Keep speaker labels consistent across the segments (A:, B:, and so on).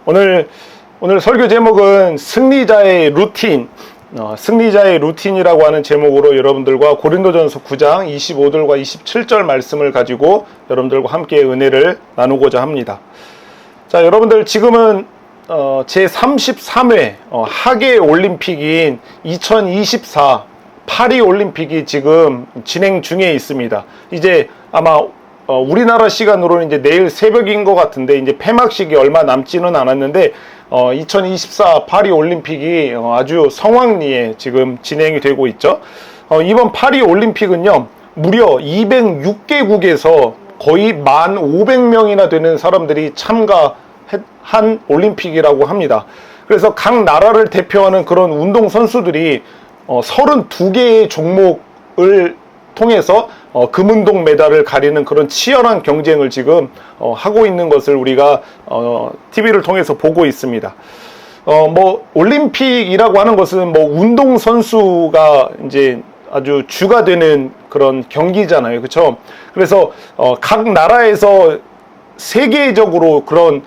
A: 오늘 설교 제목은 승리자의 루틴, 승리자의 루틴이라고 하는 제목으로 여러분들과 고린도전서 9장 25절과 27절 말씀을 가지고 여러분들과 함께 은혜를 나누고자 합니다. 자, 여러분들 지금은 제33회 하계 올림픽인 2024 파리 올림픽이 지금 진행 중에 있습니다. 이제 아마 우리나라 시간으로는 이제 내일 새벽인 것 같은데 이제 폐막식이 얼마 남지는 않았는데 2024 파리 올림픽이 아주 성황리에 지금 진행이 되고 있죠. 이번 파리 올림픽은요 무려 206개국에서 거의 1,500명이나 되는 사람들이 참가한 올림픽이라고 합니다. 그래서 각 나라를 대표하는 그런 운동 선수들이 32개의 종목을 통해서 금운동 메달을 가리는 그런 치열한 경쟁을 지금 하고 있는 것을 우리가 TV를 통해서 보고 있습니다. 뭐 올림픽이라고 하는 것은 뭐 운동 선수가 이제 아주 주가 되는 그런 경기잖아요, 그렇죠? 그래서 각 나라에서 세계적으로 그런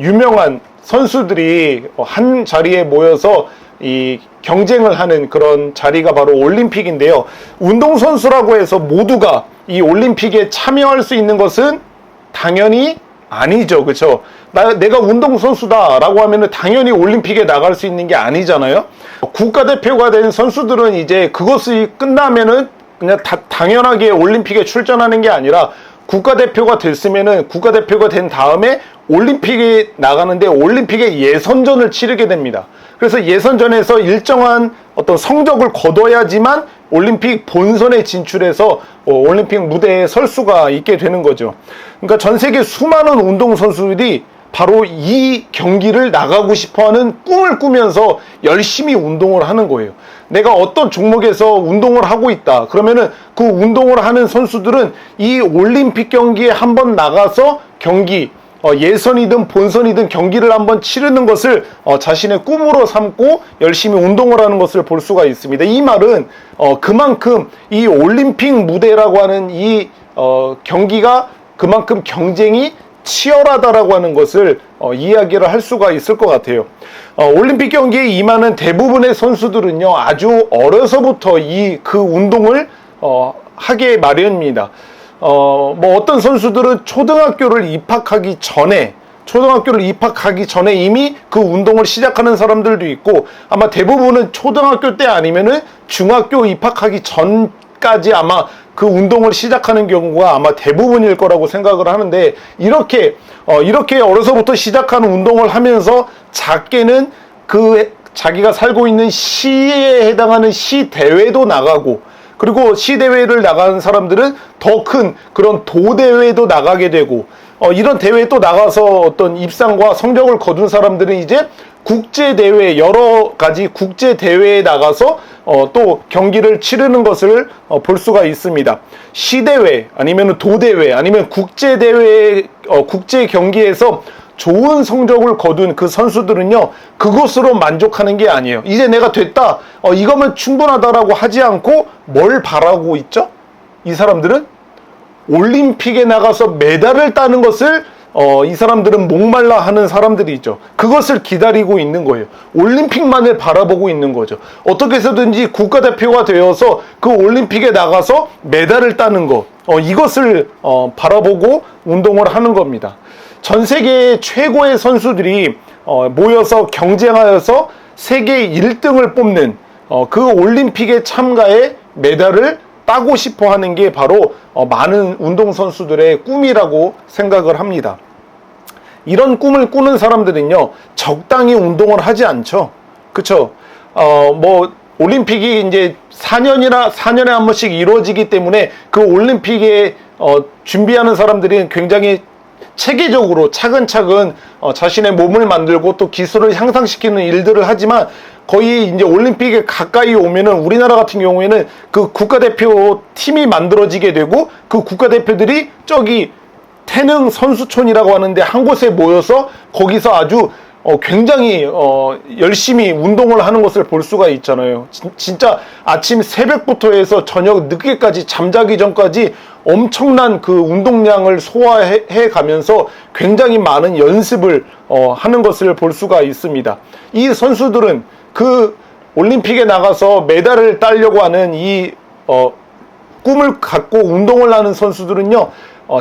A: 유명한 선수들이 한 자리에 모여서 이 경쟁을 하는 그런 자리가 바로 올림픽인데요. 운동선수라고 해서 모두가 이 올림픽에 참여할 수 있는 것은 당연히 아니죠. 그렇죠? 내가 운동선수다라고 하면은 당연히 올림픽에 나갈 수 있는 게 아니잖아요. 국가대표가 된 선수들은 이제 그것이 끝나면은 그냥 당연하게 올림픽에 출전하는 게 아니라 국가대표가 됐으면은 국가대표가 된 다음에 올림픽에 나가는데 올림픽의 예선전을 치르게 됩니다. 그래서 예선전에서 일정한 어떤 성적을 거둬야지만 올림픽 본선에 진출해서 올림픽 무대에 설 수가 있게 되는 거죠. 그러니까 전 세계 수많은 운동선수들이 바로 이 경기를 나가고 싶어하는 꿈을 꾸면서 열심히 운동을 하는 거예요. 내가 어떤 종목에서 운동을 하고 있다. 그러면은 그 운동을 하는 선수들은 이 올림픽 경기에 한번 나가서 경기, 예선이든 본선이든 경기를 한번 치르는 것을 자신의 꿈으로 삼고 열심히 운동을 하는 것을 볼 수가 있습니다. 이 말은 그만큼 이 올림픽 무대라고 하는 이 경기가 그만큼 경쟁이 치열하다라고 하는 것을 이야기를 할 수가 있을 것 같아요. 올림픽 경기에 임하는 대부분의 선수들은요 아주 어려서부터 그 운동을 하게 마련입니다. 뭐 어떤 선수들은 초등학교를 입학하기 전에 이미 그 운동을 시작하는 사람들도 있고 아마 대부분은 초등학교 때 아니면은 중학교 입학하기 전까지 아마 그 운동을 시작하는 경우가 아마 대부분일 거라고 생각을 하는데 이렇게 어려서부터 시작하는 운동을 하면서 작게는 그 자기가 살고 있는 시에 해당하는 시 대회도 나가고 그리고 시대회를 나가는 사람들은 더 큰 그런 도대회도 나가게 되고 이런 대회에 또 나가서 어떤 입상과 성적을 거둔 사람들은 이제 국제대회 여러 가지 국제대회에 나가서 또 경기를 치르는 것을 볼 수가 있습니다. 시대회 아니면 도대회 아니면 국제대회 국제 경기에서 좋은 성적을 거둔 그 선수들은요 그것으로 만족하는 게 아니에요. 이제 내가 됐다 이거면 충분하다라고 하지 않고 뭘 바라고 있죠? 이 사람들은 올림픽에 나가서 메달을 따는 것을 이 사람들은 목말라 하는 사람들이 있죠. 그것을 기다리고 있는 거예요. 올림픽만을 바라보고 있는 거죠. 어떻게 해서든지 국가대표가 되어서 그 올림픽에 나가서 메달을 따는 것 이것을 바라보고 운동을 하는 겁니다. 전 세계의 최고의 선수들이 모여서 경쟁하여서 세계 1등을 뽑는 그 올림픽에 참가해 메달을 따고 싶어 하는 게 바로 많은 운동선수들의 꿈이라고 생각을 합니다. 이런 꿈을 꾸는 사람들은요 적당히 운동을 하지 않죠. 그쵸? 뭐 올림픽이 이제 4년에 한 번씩 이루어지기 때문에 그 올림픽에 준비하는 사람들이 굉장히 체계적으로 차근차근 자신의 몸을 만들고 또 기술을 향상시키는 일들을 하지만 거의 이제 올림픽에 가까이 오면은 우리나라 같은 경우에는 그 국가대표 팀이 만들어지게 되고 그 국가대표들이 저기 태릉 선수촌이라고 하는데 한 곳에 모여서 거기서 아주 굉장히 열심히 운동을 하는 것을 볼 수가 있잖아요. 진짜 아침 새벽부터 해서 저녁 늦게까지 잠자기 전까지 엄청난 그 운동량을 소화해 가면서 굉장히 많은 연습을 하는 것을 볼 수가 있습니다. 이 선수들은 그 올림픽에 나가서 메달을 따려고 하는 이 꿈을 갖고 운동을 하는 선수들은요,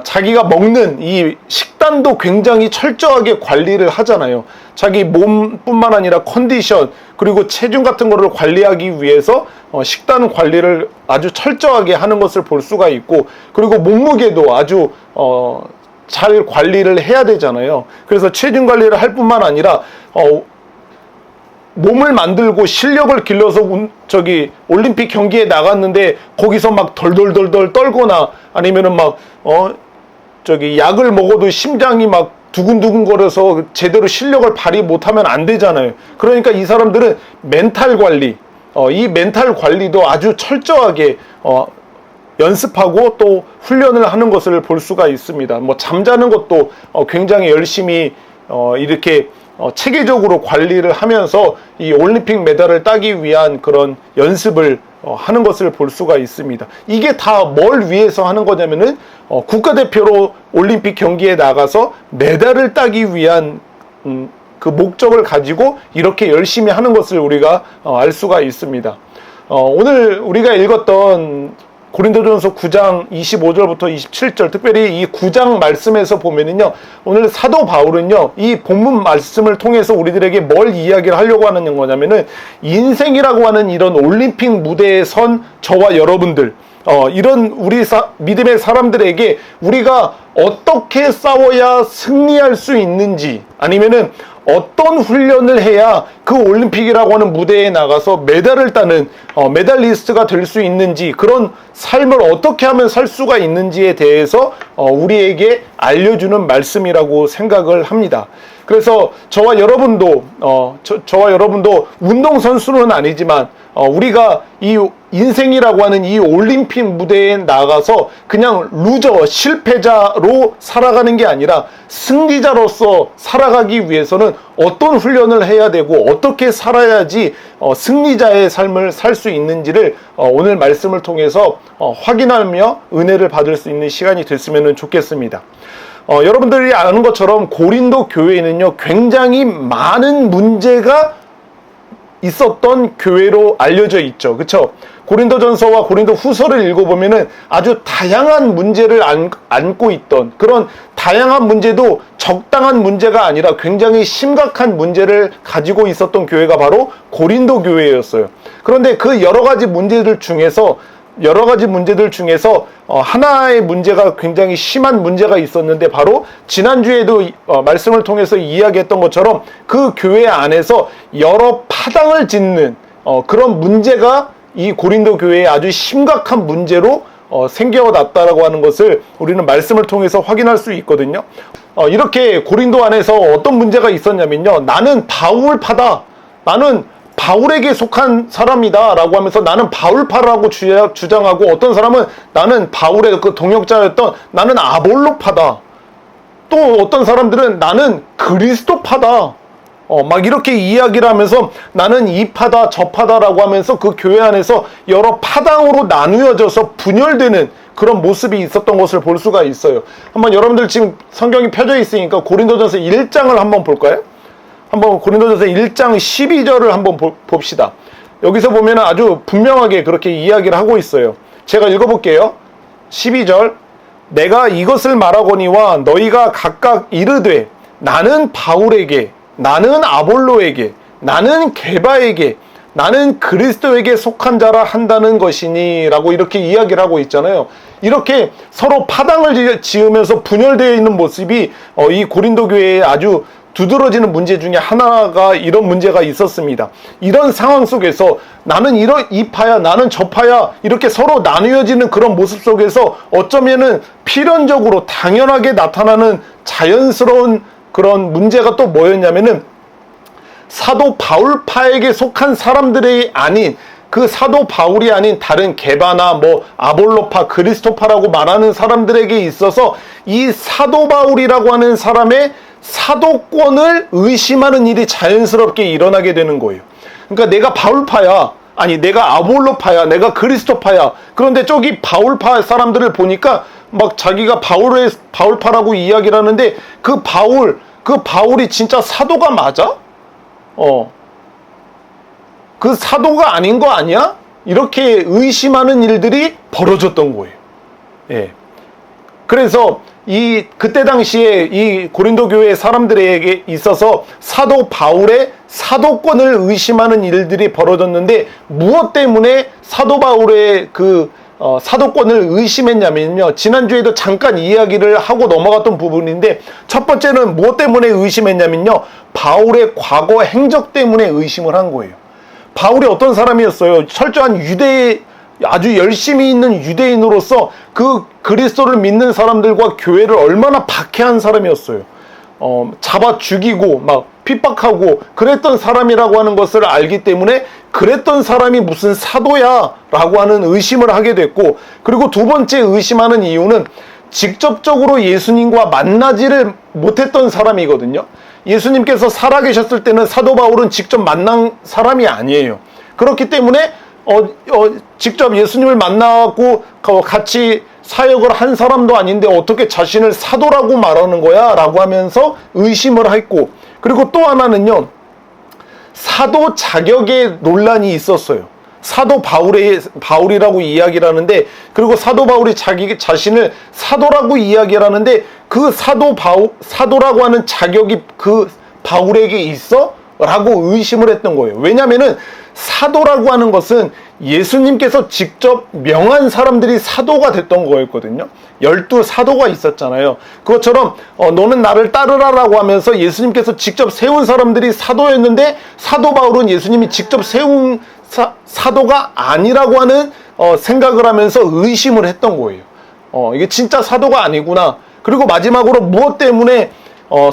A: 자기가 먹는 이 식단도 굉장히 철저하게 관리를 하잖아요. 자기 몸뿐만 아니라 컨디션 그리고 체중 같은 거를 관리하기 위해서 식단 관리를 아주 철저하게 하는 것을 볼 수가 있고, 그리고 몸무게도 아주 잘 관리를 해야 되잖아요. 그래서 체중 관리를 할 뿐만 아니라 몸을 만들고 실력을 길러서 올림픽 경기에 나갔는데 거기서 막 덜덜덜덜 떨거나 아니면은 막 약을 먹어도 심장이 막 두근두근 거려서 제대로 실력을 발휘 못하면 안 되잖아요. 그러니까 이 사람들은 멘탈 관리, 이 멘탈 관리도 아주 철저하게 연습하고 또 훈련을 하는 것을 볼 수가 있습니다. 뭐 잠자는 것도 굉장히 열심히 이렇게 체계적으로 관리를 하면서 이 올림픽 메달을 따기 위한 그런 연습을 하는 것을 볼 수가 있습니다. 이게 다 뭘 위해서 하는 거냐면은 국가대표로 올림픽 경기에 나가서 메달을 따기 위한 그 목적을 가지고 이렇게 열심히 하는 것을 우리가 알 수가 있습니다. 오늘 우리가 읽었던 고린도전서 9장 25절부터 27절, 특별히 이 9장 말씀에서 보면은요, 오늘 사도 바울은요, 이 본문 말씀을 통해서 우리들에게 뭘 이야기를 하려고 하는 거냐면은, 인생이라고 하는 이런 올림픽 무대에 선 저와 여러분들, 이런 우리 믿음의 사람들에게 우리가 어떻게 싸워야 승리할 수 있는지, 아니면은 어떤 훈련을 해야 그 올림픽이라고 하는 무대에 나가서 메달을 따는 메달리스트가 될 수 있는지, 그런 삶을 어떻게 하면 살 수가 있는지에 대해서 우리에게 알려주는 말씀이라고 생각을 합니다. 그래서 저와 여러분도 운동선수는 아니지만 우리가 이 인생이라고 하는 이 올림픽 무대에 나가서 그냥 루저, 실패자로 살아가는 게 아니라 승리자로서 살아가기 위해서는 어떤 훈련을 해야 되고 어떻게 살아야지 승리자의 삶을 살 수 있는지를 오늘 말씀을 통해서 확인하며 은혜를 받을 수 있는 시간이 됐으면 좋겠습니다. 여러분들이 아는 것처럼 고린도 교회는요, 굉장히 많은 문제가 있었던 교회로 알려져 있죠. 그쵸? 고린도전서와 고린도 후서를 읽어보면은 아주 다양한 문제를 안고 있던, 그런 다양한 문제도 적당한 문제가 아니라 굉장히 심각한 문제를 가지고 있었던 교회가 바로 고린도 교회였어요. 그런데 그 여러 가지 문제들 중에서 하나의 문제가 굉장히 심한 문제가 있었는데, 바로 지난주에도 말씀을 통해서 이야기했던 것처럼 그 교회 안에서 여러 파당을 짓는 그런 문제가 이 고린도 교회에 아주 심각한 문제로 생겨났다라고 하는 것을 우리는 말씀을 통해서 확인할 수 있거든요. 이렇게 고린도 안에서 어떤 문제가 있었냐면요, 나는 바울파다, 나는 바울에게 속한 사람이다 라고 하면서 나는 바울파라고 주장하고, 어떤 사람은 나는 바울의 그 동역자였던 나는 아볼로파다, 또 어떤 사람들은 나는 그리스도파다, 막 이렇게 이야기를 하면서 나는 이 파다 저 파다라고 하면서 그 교회 안에서 여러 파당으로 나누어져서 분열되는 그런 모습이 있었던 것을 볼 수가 있어요. 한번 여러분들 지금 성경이 펴져 있으니까 고린도전서 1장을 한번 볼까요? 한번 고린도전서 1장 12절을 한번 봅시다. 여기서 보면 아주 분명하게 그렇게 이야기를 하고 있어요. 제가 읽어볼게요. 12절, 내가 이것을 말하거니와 너희가 각각 이르되 나는 바울에게, 나는 아볼로에게, 나는 게바에게, 나는 그리스도에게 속한 자라 한다는 것이니 라고 이렇게 이야기를 하고 있잖아요. 이렇게 서로 파당을 지으면서 분열되어 있는 모습이 이 고린도 교회에 아주 두드러지는 문제 중에 하나가 이런 문제가 있었습니다. 이런 상황 속에서 나는 이 파야, 나는 저 파야, 이렇게 서로 나누어지는 그런 모습 속에서 어쩌면은 필연적으로 당연하게 나타나는 자연스러운 그런 문제가 또 뭐였냐면은, 사도 바울파에게 속한 사람들이 아닌 그 사도 바울이 아닌 다른 게바나 뭐 아볼로파, 그리스토파라고 말하는 사람들에게 있어서 이 사도 바울이라고 하는 사람의 사도권을 의심하는 일이 자연스럽게 일어나게 되는 거예요. 그러니까 내가 바울파야, 아니 내가 아볼로파야, 내가 그리스토파야. 그런데 저기 바울파 사람들을 보니까 막 자기가 바울파라고 이야기를 하는데 그 바울이 진짜 사도가 맞아? 그 사도가 아닌 거 아니야? 이렇게 의심하는 일들이 벌어졌던 거예요. 예. 그래서 그때 당시에 이 고린도 교회 사람들에게 있어서 사도 바울의 사도권을 의심하는 일들이 벌어졌는데 무엇 때문에 사도 바울의 사도권을 의심했냐면요. 지난주에도 잠깐 이야기를 하고 넘어갔던 부분인데 첫 번째는 무엇 때문에 의심했냐면요. 바울의 과거 행적 때문에 의심을 한 거예요. 바울이 어떤 사람이었어요? 철저한 아주 열심히 있는 유대인으로서 그 그리스도를 믿는 사람들과 교회를 얼마나 박해한 사람이었어요. 잡아 죽이고 막 핍박하고 그랬던 사람이라고 하는 것을 알기 때문에 그랬던 사람이 무슨 사도야 라고 하는 의심을 하게 됐고, 그리고 두 번째 의심하는 이유는 직접적으로 예수님과 만나지를 못했던 사람이거든요. 예수님께서 살아계셨을 때는 사도 바울은 직접 만난 사람이 아니에요. 그렇기 때문에 직접 예수님을 만나고 같이 사역을 한 사람도 아닌데 어떻게 자신을 사도라고 말하는 거야? 라고 하면서 의심을 했고, 그리고 또 하나는요, 사도 자격의 논란이 있었어요. 사도 바울이라고 이야기를 하는데, 그리고 사도 바울이 자기 자신을 사도라고 이야기를 하는데, 그 사도라고 하는 자격이 그 바울에게 있어? 라고 의심을 했던 거예요. 왜냐면은 사도라고 하는 것은 예수님께서 직접 명한 사람들이 사도가 됐던 거였거든요. 12사도가 있었잖아요. 그것처럼 너는 나를 따르라라고 하면서 예수님께서 직접 세운 사람들이 사도였는데, 사도 바울은 예수님이 직접 세운 사도가 아니라고 하는 생각을 하면서 의심을 했던 거예요. 이게 진짜 사도가 아니구나. 그리고 마지막으로 무엇 때문에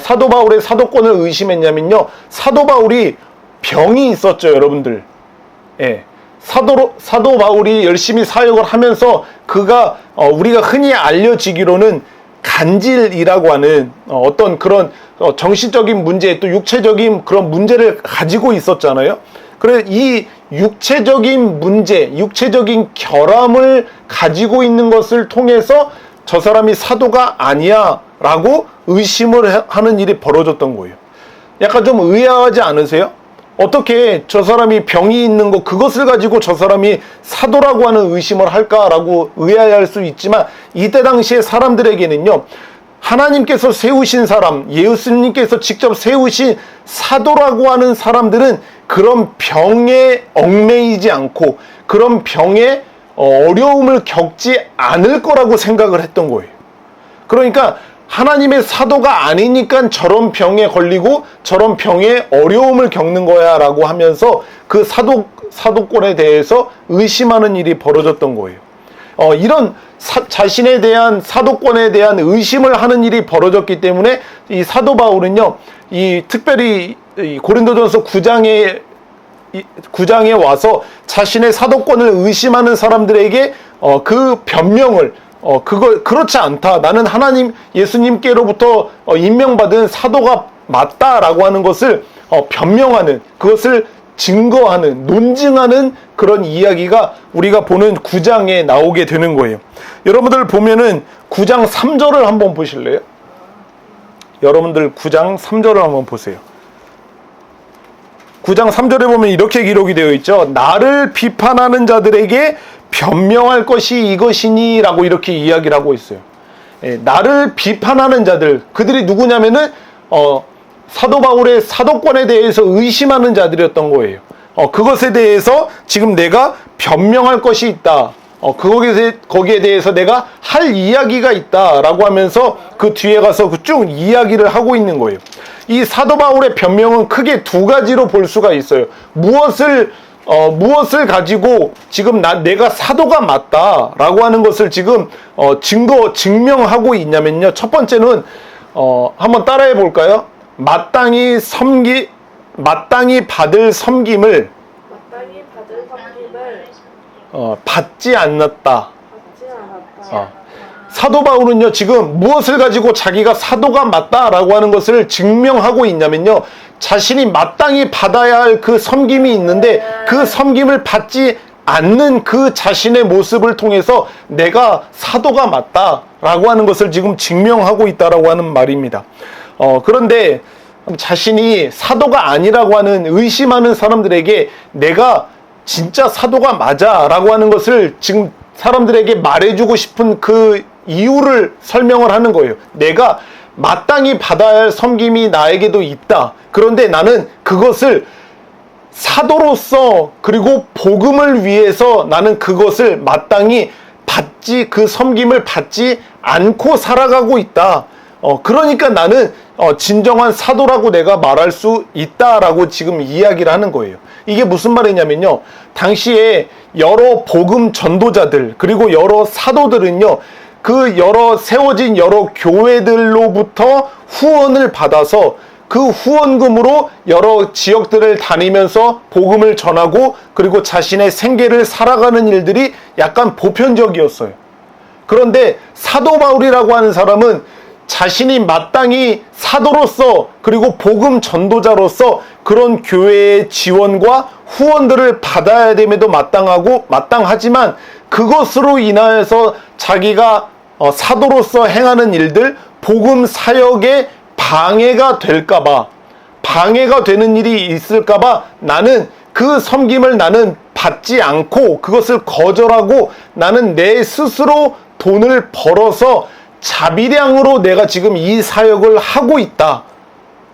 A: 사도 바울의 사도권을 의심했냐면요, 사도 바울이 병이 있었죠, 여러분들. 예. 사도 바울이 열심히 사역을 하면서 그가 우리가 흔히 알려지기로는 간질이라고 하는 어떤 그런 정신적인 문제, 또 육체적인 그런 문제를 가지고 있었잖아요. 그래서 이 육체적인 문제, 육체적인 결함을 가지고 있는 것을 통해서 저 사람이 사도가 아니야 라고 의심을 하는 일이 벌어졌던 거예요. 약간 좀 의아하지 않으세요? 어떻게 저 사람이 병이 있는 거, 그것을 가지고 저 사람이 사도라고 하는 의심을 할까라고 의아해할 수 있지만, 이때 당시에 사람들에게는요, 하나님께서 세우신 사람, 예수님께서 직접 세우신 사도라고 하는 사람들은 그런 병에 얽매이지 않고 그런 병에 어려움을 겪지 않을 거라고 생각을 했던 거예요. 그러니까 하나님의 사도가 아니니까 저런 병에 걸리고 저런 병에 어려움을 겪는 거야 라고 하면서 그 사도권에 대해서 의심하는 일이 벌어졌던 거예요. 이런 자신에 대한 사도권에 대한 의심을 하는 일이 벌어졌기 때문에 이 사도 바울은요, 특별히 고린도전서 9장에 와서 자신의 사도권을 의심하는 사람들에게 그 변명을, 그렇지 않다. 나는 하나님, 예수님께로부터 임명받은 사도가 맞다라고 하는 것을 변명하는, 그것을 증거하는, 논증하는 그런 이야기가 우리가 보는 9장에 나오게 되는 거예요. 여러분들 보면은 9장 3절을 한번 보실래요? 여러분들 9장 3절을 한번 보세요. 9장 3절에 보면 이렇게 기록이 되어 있죠. 나를 비판하는 자들에게 변명할 것이 이것이니 라고 이렇게 이야기를 하고 있어요. 나를 비판하는 자들, 그들이 누구냐면은 사도 바울의 사도권에 대해서 의심하는 자들이었던 거예요. 그것에 대해서 지금 내가 변명할 것이 있다. 거기에 대해서 내가 할 이야기가 있다라고 하면서 그 뒤에 가서 쭉 이야기를 하고 있는 거예요. 이 사도 바울의 변명은 크게 두 가지로 볼 수가 있어요. 무엇을 가지고 지금 내가 사도가 맞다라고 하는 것을 지금 증명하고 있냐면요. 첫 번째는 한번 따라해 볼까요? 마땅히 받을 섬김을
B: 섬김을
A: 받지 않았다.
B: 받지 않았다.
A: 사도 바울은요, 지금 무엇을 가지고 자기가 사도가 맞다라고 하는 것을 증명하고 있냐면요, 자신이 마땅히 받아야 할 그 섬김이 있는데 그 섬김을 받지 않는 그 자신의 모습을 통해서 내가 사도가 맞다라고 하는 것을 지금 증명하고 있다라고 하는 말입니다. 그런데 자신이 사도가 아니라고 하는 의심하는 사람들에게 내가 진짜 사도가 맞아 라고 하는 것을 지금 사람들에게 말해주고 싶은 그 이유를 설명을 하는 거예요. 내가 마땅히 받아야 할 섬김이 나에게도 있다. 그런데 나는 그것을 사도로서 그리고 복음을 위해서 나는 그것을 마땅히 그 섬김을 받지 않고 살아가고 있다. 그러니까 나는 진정한 사도라고 내가 말할 수 있다라고 지금 이야기를 하는 거예요. 이게 무슨 말이냐면요, 당시에 여러 복음 전도자들 그리고 여러 사도들은요, 그 여러 세워진 여러 교회들로부터 후원을 받아서 그 후원금으로 여러 지역들을 다니면서 복음을 전하고 그리고 자신의 생계를 살아가는 일들이 약간 보편적이었어요. 그런데 사도 바울이라고 하는 사람은 자신이 마땅히 사도로서 그리고 복음 전도자로서 그런 교회의 지원과 후원들을 받아야 됨에도 마땅하지만 그것으로 인하여서 자기가 사도로서 행하는 일들, 복음 사역에 방해가 될까봐, 방해가 되는 일이 있을까봐 나는 그 섬김을 나는 받지 않고 그것을 거절하고 나는 내 스스로 돈을 벌어서 자비량으로 내가 지금 이 사역을 하고 있다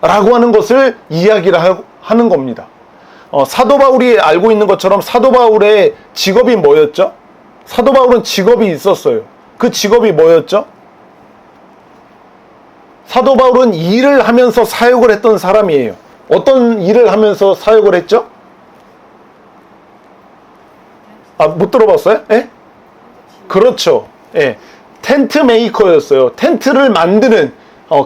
A: 라고 하는 것을 이야기를 하는 겁니다. 사도 바울이 알고 있는 것처럼 사도 바울의 직업이 뭐였죠? 사도 바울은 직업이 있었어요. 그 직업이 뭐였죠? 사도 바울은 일을 하면서 사역을 했던 사람이에요. 어떤 일을 하면서 사역을 했죠? 못 들어봤어요? 예? 그렇죠. 예. 텐트 메이커였어요. 텐트를 만드는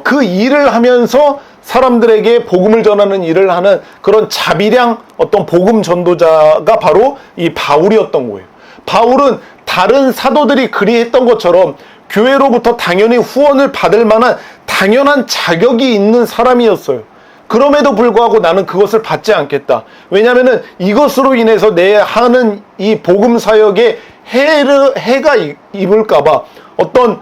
A: 그 일을 하면서 사람들에게 복음을 전하는 일을 하는 그런 자비량 어떤 복음 전도자가 바로 이 바울이었던 거예요. 바울은 다른 사도들이 그리했던 것처럼 교회로부터 당연히 후원을 받을 만한 당연한 자격이 있는 사람이었어요. 그럼에도 불구하고 나는 그것을 받지 않겠다. 왜냐하면 이것으로 인해서 내 하는 이 복음 사역에 해가 입을까봐 어떤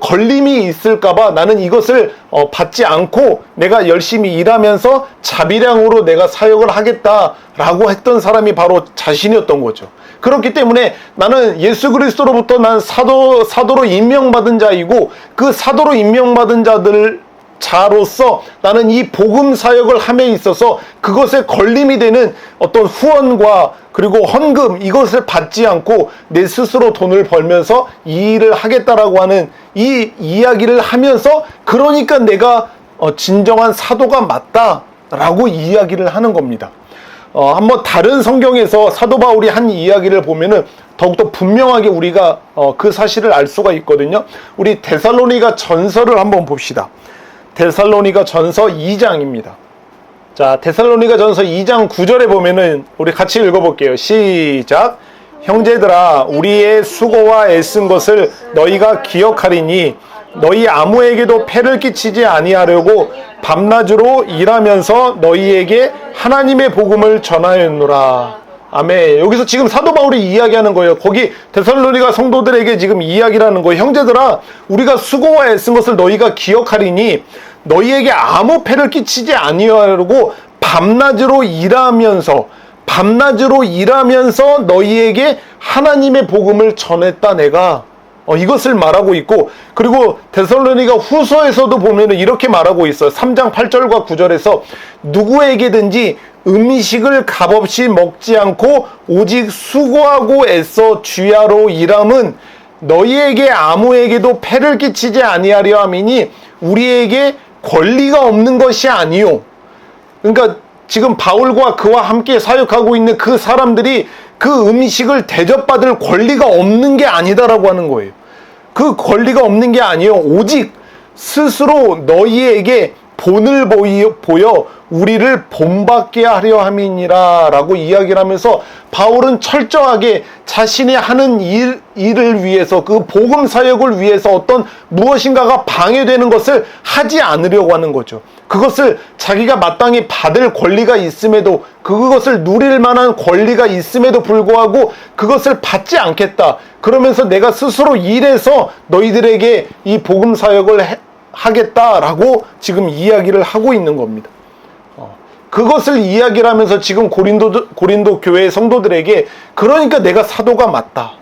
A: 걸림이 있을까봐 나는 이것을 받지 않고 내가 열심히 일하면서 자비량으로 내가 사역을 하겠다라고 했던 사람이 바로 자신이었던 거죠. 그렇기 때문에 나는 예수 그리스도로부터 난 사도로 임명받은 자이고 그 사도로 임명받은 자로서 나는 이 복음 사역을 함에 있어서 그것에 걸림이 되는 어떤 후원과 그리고 헌금 이것을 받지 않고 내 스스로 돈을 벌면서 이 일을 하겠다라고 하는 이 이야기를 하면서 그러니까 내가 진정한 사도가 맞다라고 이야기를 하는 겁니다. 한번 다른 성경에서 사도 바울이 한 이야기를 보면은 더욱더 분명하게 우리가 그 사실을 알 수가 있거든요. 우리 데살로니가 전서를 한번 봅시다. 데살로니가 전서 2장입니다. 자, 데살로니가 전서 2장 9절에 보면은 우리 같이 읽어볼게요. 시작. 형제들아, 우리의 수고와 애쓴 것을 너희가 기억하리니 너희 아무에게도 폐를 끼치지 아니하려고 밤낮으로 일하면서 너희에게 하나님의 복음을 전하였노라. 아멘. 여기서 지금 사도 바울이 이야기하는 거예요. 거기 데살로니가 성도들에게 지금 이야기를 하는 거예요. 형제들아, 우리가 수고와 애쓴 것을 너희가 기억하리니 너희에게 아무 폐를 끼치지 아니하려고 밤낮으로 일하면서 너희에게 하나님의 복음을 전했다 내가. 이것을 말하고 있고, 그리고 데살로니가 후서에서도 보면 이렇게 말하고 있어요. 3장 8절과 9절에서 누구에게든지 음식을 값없이 먹지 않고 오직 수고하고 애써 주야로 일함은 너희에게 아무에게도 폐를 끼치지 아니하려 함이니 우리에게 권리가 없는 것이 아니요. 그러니까 지금 바울과 그와 함께 사역하고 있는 그 사람들이 그 음식을 대접받을 권리가 없는 게 아니다라고 하는 거예요. 그 권리가 없는 게 아니요. 오직 스스로 너희에게 본을 보여 우리를 본받게 하려 함이니라 라고 이야기를 하면서 바울은 철저하게 자신이 하는 일을 위해서, 그 복음 사역을 위해서 어떤 무엇인가가 방해되는 것을 하지 않으려고 하는 거죠. 그것을 자기가 마땅히 받을 권리가 있음에도, 그것을 누릴 만한 권리가 있음에도 불구하고 그것을 받지 않겠다. 그러면서 내가 스스로 일해서 너희들에게 이 복음 사역을 하겠다라고 지금 이야기를 하고 있는 겁니다. 그것을 이야기를 하면서 지금 고린도 교회 성도들에게, 그러니까 내가 사도가 맞다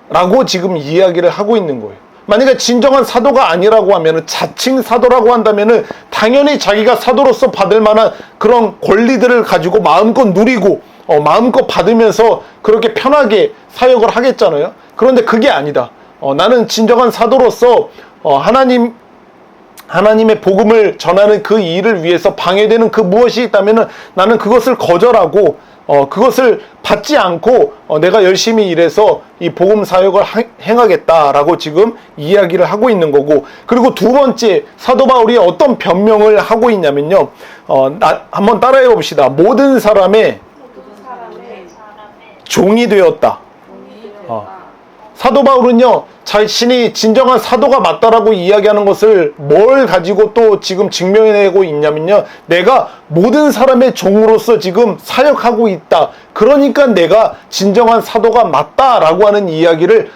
A: 라고 지금 이야기를 하고 있는 거예요. 만약에 진정한 사도가 아니라고 하면은, 자칭 사도라고 한다면은 당연히 자기가 사도로서 받을 만한 그런 권리들을 가지고 마음껏 누리고 마음껏 받으면서 그렇게 편하게 사역을 하겠잖아요. 그런데 그게 아니다. 나는 진정한 사도로서 하나님의 복음을 전하는 그 일을 위해서 방해되는 그 무엇이 있다면은 나는 그것을 거절하고 그것을 받지 않고 내가 열심히 일해서 이 복음 사역을 행하겠다라고 지금 이야기를 하고 있는 거고, 그리고 두 번째, 사도 바울이 어떤 변명을 하고 있냐면요, 한번 따라해 봅시다. 모든 사람의 종이 되었다. 사도 바울은요, 자신이 진정한 사도가 맞다라고 이야기하는 것을 뭘 가지고 또 지금 증명해내고 있냐면요, 내가 모든 사람의 종으로서 지금 사역하고 있다. 그러니까 내가 진정한 사도가 맞다라고 하는 이야기를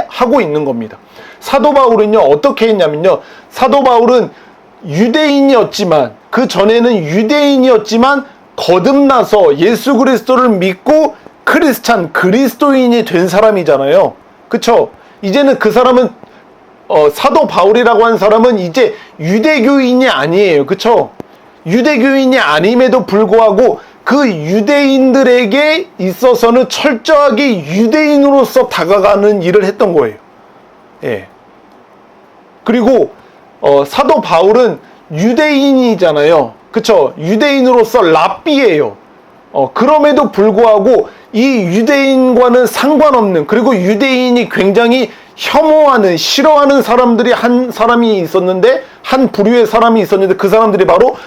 A: 하고 있는 겁니다. 사도 바울은요, 어떻게 했냐면요, 사도 바울은 유대인이었지만, 그 전에는 유대인이었지만 거듭나서 예수 그리스도를 믿고 그리스도인이 된 사람이잖아요. 그쵸? 이제는 그 사람은 사도 바울이라고 하는 사람은 이제 유대교인이 아니에요. 그쵸? 유대교인이 아님에도 불구하고 그 유대인들에게 있어서는 철저하게 유대인으로서 다가가는 일을 했던 거예요. 예. 그리고 사도 바울은 유대인이잖아요. 그쵸? 유대인으로서 랍비예요. 그럼에도 불구하고 이 유대인과는 상관없는, 그리고 유대인이 굉장히 혐오하는, 싫어하는 사람들이 한 사람이 있었는데, 한 부류의 사람이 있었는데, 그 사람들이 바로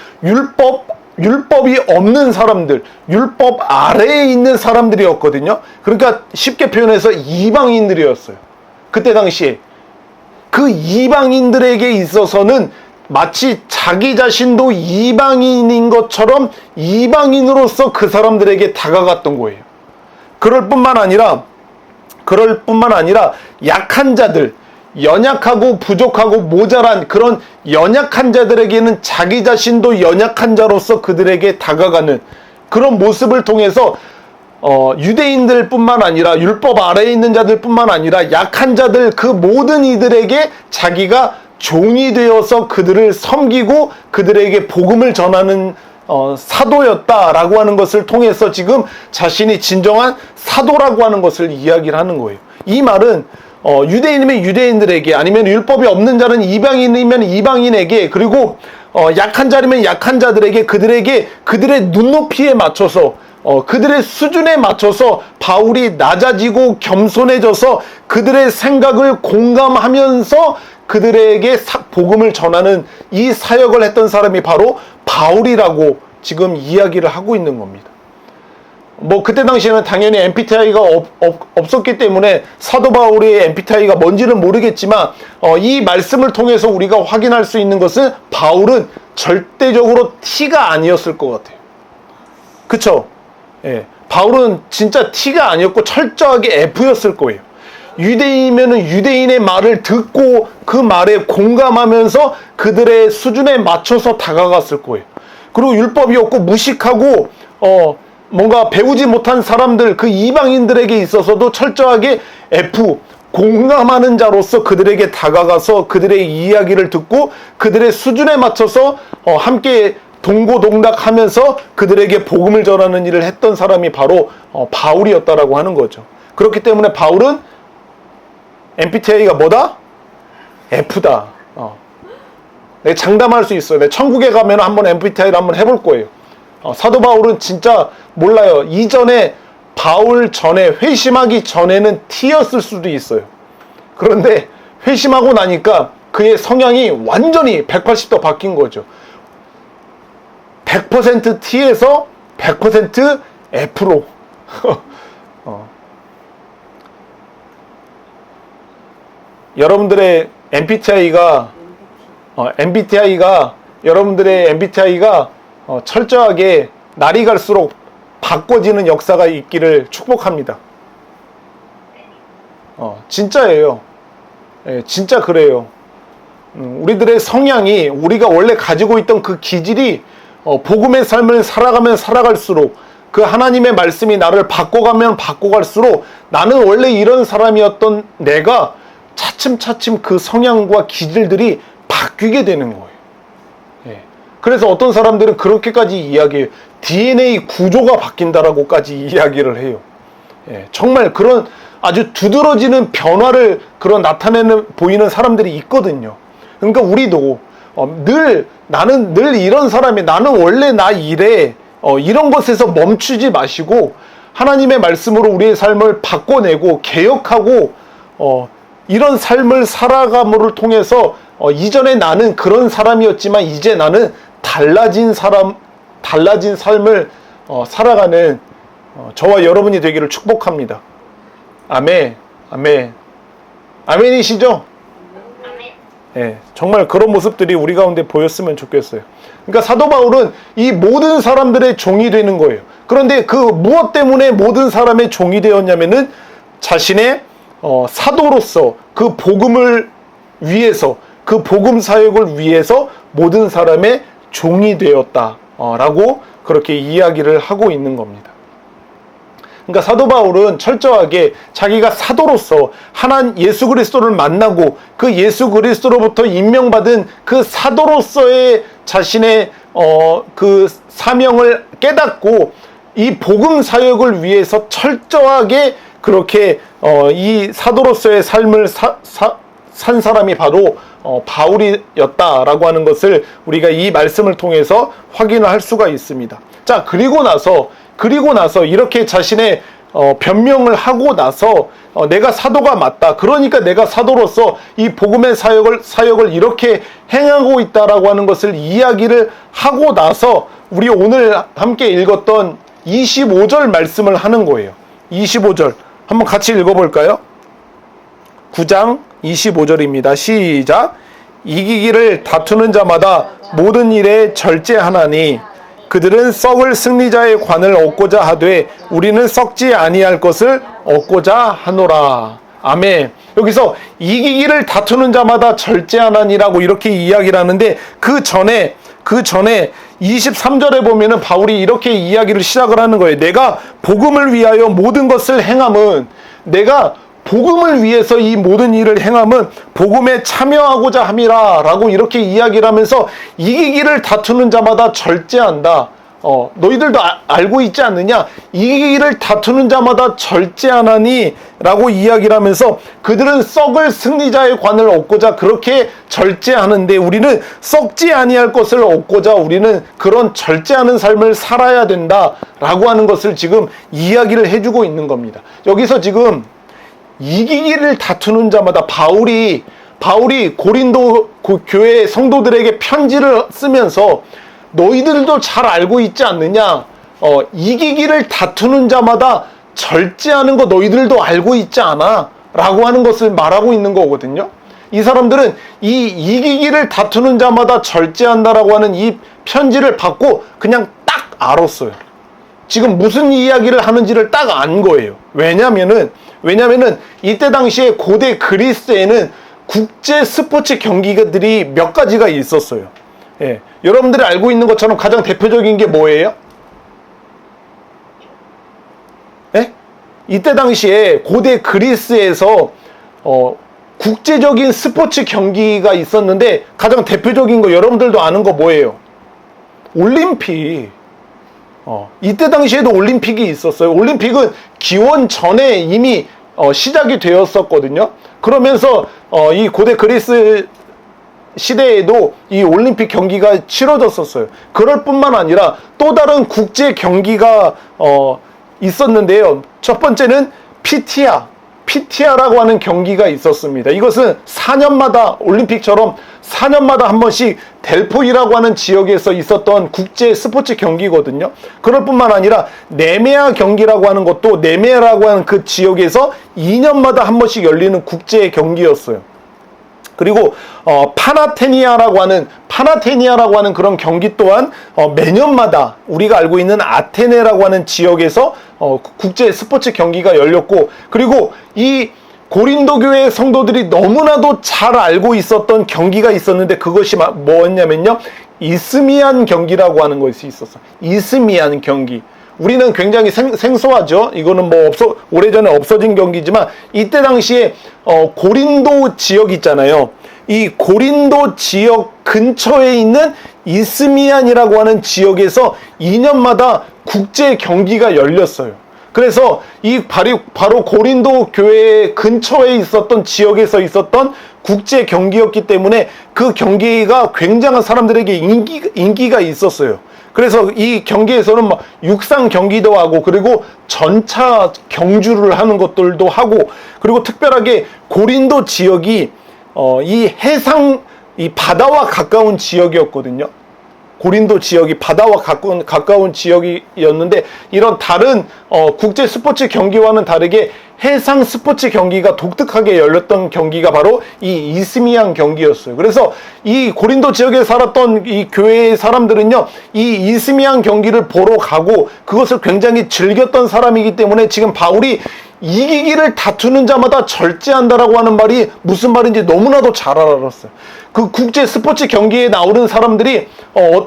A: 율법이 없는 사람들, 율법 아래에 있는 사람들이었거든요. 그러니까 쉽게 표현해서 이방인들이었어요. 그때 당시에. 그 이방인들에게 있어서는 마치 자기 자신도 이방인인 것처럼 이방인으로서 그 사람들에게 다가갔던 거예요. 그럴 뿐만 아니라 약한 자들, 연약하고 부족하고 모자란 그런 연약한 자들에게는 자기 자신도 연약한 자로서 그들에게 다가가는 그런 모습을 통해서 유대인들 뿐만 아니라 율법 아래에 있는 자들 뿐만 아니라 약한 자들, 그 모든 이들에게 자기가 종이 되어서 그들을 섬기고 그들에게 복음을 전하는 사도였다라고 하는 것을 통해서 지금 자신이 진정한 사도라고 하는 것을 이야기를 하는 거예요. 이 말은 유대인이면 유대인들에게, 아니면 율법이 없는 자는 이방인이면 이방인에게, 그리고 약한 자라면 약한 자들에게, 그들의 눈높이에 맞춰서 그들의 수준에 맞춰서 바울이 낮아지고 겸손해져서 그들의 생각을 공감하면서 그들에게 복음을 전하는 이 사역을 했던 사람이 바로 바울이라고 지금 이야기를 하고 있는 겁니다. 뭐 그때 당시에는 당연히 MBTI가 없었기 때문에 사도 바울의 MBTI가 뭔지는 모르겠지만 이 말씀을 통해서 우리가 확인할 수 있는 것은 바울은 절대적으로 T가 아니었을 것 같아요. 그쵸? 예. 바울은 진짜 T가 아니었고 철저하게 F였을 거예요. 유대인이면은 유대인의 말을 듣고 그 말에 공감하면서 그들의 수준에 맞춰서 다가갔을 거예요. 그리고 율법이 없고 무식하고 뭔가 배우지 못한 사람들, 그 이방인들에게 있어서도 철저하게 F, 공감하는 자로서 그들에게 다가가서 그들의 이야기를 듣고 그들의 수준에 맞춰서 함께 동고동락하면서 그들에게 복음을 전하는 일을 했던 사람이 바로 바울이었다라고 하는 거죠. 그렇기 때문에 바울은 MBTI가 뭐다? F다. 내가 장담할 수 있어요. 내가 천국에 가면 한번 MBTI를 한번 해볼 거예요. 사도 바울은 진짜 몰라요. 이전에 바울 전에, 회심하기 전에는 T였을 수도 있어요. 그런데 회심하고 나니까 그의 성향이 완전히 180도 바뀐 거죠. 100% T에서 100% F로. 여러분들의 MBTI가 여러분들의 MBTI가 철저하게 날이 갈수록 바꿔지는 역사가 있기를 축복합니다. 진짜예요. 예, 진짜 그래요. 우리들의 성향이, 우리가 원래 가지고 있던 그 기질이 복음의 삶을 살아가면 살아갈수록, 그 하나님의 말씀이 나를 바꿔가면 바꿔갈수록, 나는 원래 이런 사람이었던 내가 차츰차츰 그 성향과 기질들이 바뀌게 되는 거예요. 예. 그래서 어떤 사람들은 그렇게까지 이야기해요. DNA 구조가 바뀐다라고까지 이야기를 해요. 예. 정말 그런 아주 두드러지는 변화를 보이는 사람들이 있거든요. 그러니까 우리도 나는 늘 이런 사람이, 나는 원래 나 이래, 이런 것에서 멈추지 마시고 하나님의 말씀으로 우리의 삶을 바꿔내고 개혁하고 이런 삶을 살아감을 통해서 이전에 나는 그런 사람이었지만 이제 나는 달라진 삶을 살아가는 저와 여러분이 되기를 축복합니다. 아멘, 아멘, 아멘이시죠? 예, 정말 그런 모습들이 우리 가운데 보였으면 좋겠어요. 그러니까 사도 바울은 이 모든 사람들의 종이 되는 거예요. 그런데 그 무엇 때문에 모든 사람의 종이 되었냐면은 자신의 사도로서 그 복음을 위해서, 그 복음 사역을 위해서 모든 사람의 종이 되었다라고 그렇게 이야기를 하고 있는 겁니다. 그러니까 사도 바울은 철저하게 자기가 사도로서 예수 그리스도를 만나고 그 예수 그리스도로부터 임명받은 그 사도로서의 자신의 그 사명을 깨닫고 이 복음 사역을 위해서 철저하게 그렇게 이 사도로서의 삶을 산 사람이 바로 바울이었다라고 하는 것을 우리가 이 말씀을 통해서 확인을 할 수가 있습니다. 자, 그리고 나서 이렇게 자신의 변명을 하고 나서 내가 사도가 맞다. 그러니까 내가 사도로서 이 복음의 사역을 이렇게 행하고 있다라고 하는 것을 이야기를 하고 나서 우리 오늘 함께 읽었던 25절 말씀을 하는 거예요. 25절 한번 같이 읽어볼까요? 9장 25절입니다. 시작. 이기기를 다투는 자마다 모든 일에 절제하나니 그들은 썩을 승리자의 관을 얻고자 하되 우리는 썩지 아니할 것을 얻고자 하노라. 아멘. 여기서 이기기를 다투는 자마다 절제하나니라고 이렇게 이야기를 하는데 그 전에 23절에 보면은 바울이 이렇게 이야기를 시작을 하는 거예요. 내가 복음을 위하여 모든 것을 행함은, 내가 복음을 위해서 이 모든 일을 행함은 복음에 참여하고자 함이라 라고 이렇게 이야기를 하면서 이기기를 다투는 자마다 절제한다. 너희들도 알고 있지 않느냐? 이기기를 다투는 자마다 절제하나니 라고 이야기를 하면서 그들은 썩을 승리자의 관을 얻고자 그렇게 절제하는데 우리는 썩지 아니할 것을 얻고자 우리는 그런 절제하는 삶을 살아야 된다 라고 하는 것을 지금 이야기를 해주고 있는 겁니다. 여기서 지금 이기기를 다투는 자마다 바울이 고린도 교회 성도들에게 편지를 쓰면서 너희들도 잘 알고 있지 않느냐? 이기기를 다투는 자마다 절제하는 거 너희들도 알고 있지 않아? 라고 하는 것을 말하고 있는 거거든요. 이 사람들은 이 이기기를 다투는 자마다 절제한다라고 하는 이 편지를 받고 그냥 딱 알았어요. 지금 무슨 이야기를 하는지를 딱 안 거예요. 왜냐면은 이때 당시에 고대 그리스에는 국제 스포츠 경기들이 몇 가지가 있었어요. 예, 여러분들이 알고 있는 것처럼 가장 대표적인 게 뭐예요? 예? 이때 당시에 고대 그리스에서 국제적인 스포츠 경기가 있었는데 가장 대표적인 거 여러분들도 아는 거 뭐예요? 올림픽. 이때 당시에도 올림픽이 있었어요. 올림픽은 기원 전에 이미 시작이 되었었거든요. 그러면서 이 고대 그리스 시대에도 이 올림픽 경기가 치러졌었어요. 그럴 뿐만 아니라 또 다른 국제 경기가 있었는데요. 첫 번째는 피티아라고 하는 경기가 있었습니다. 이것은 4년마다 올림픽처럼 4년마다 한 번씩 델포이라고 하는 지역에서 있었던 국제 스포츠 경기거든요. 그럴 뿐만 아니라 네메아 경기라고 하는 것도 네메아라고 하는 그 지역에서 2년마다 한 번씩 열리는 국제 경기였어요. 그리고 파나테니아라고 하는 그런 경기 또한 매년마다 우리가 알고 있는 아테네라고 하는 지역에서 국제 스포츠 경기가 열렸고, 그리고 이 고린도 교회 성도들이 너무나도 잘 알고 있었던 경기가 있었는데 그것이 뭐였냐면요, 이스미안 경기라고 하는 것이 있었어요. 이스미안 경기. 우리는 굉장히 생소하죠. 이거는 뭐 오래전에 없어진 경기지만 이때 당시에 고린도 지역 있잖아요. 이 고린도 지역 근처에 있는 이스미안이라고 하는 지역에서 2년마다 국제 경기가 열렸어요. 그래서 이 바로 고린도 교회 근처에 있었던 지역에서 있었던 국제 경기였기 때문에 그 경기가 굉장한 사람들에게 인기가 있었어요. 그래서 이 경기에서는 막 육상 경기도 하고, 그리고 전차 경주를 하는 것들도 하고, 그리고 특별하게 고린도 지역이 이 바다와 가까운 지역이었거든요. 고린도 지역이 바다와 가까운 지역이었는데, 이런 다른 국제 스포츠 경기와는 다르게 해상 스포츠 경기가 독특하게 열렸던 경기가 바로 이 이스미안 경기였어요. 그래서 이 고린도 지역에 살았던 이 교회의 사람들은요, 이 이스미안 경기를 보러 가고 그것을 굉장히 즐겼던 사람이기 때문에 지금 바울이 이기기를 다투는 자마다 절제한다라고 하는 말이 무슨 말인지 너무나도 잘 알았어요. 그 국제 스포츠 경기에 나오는 사람들이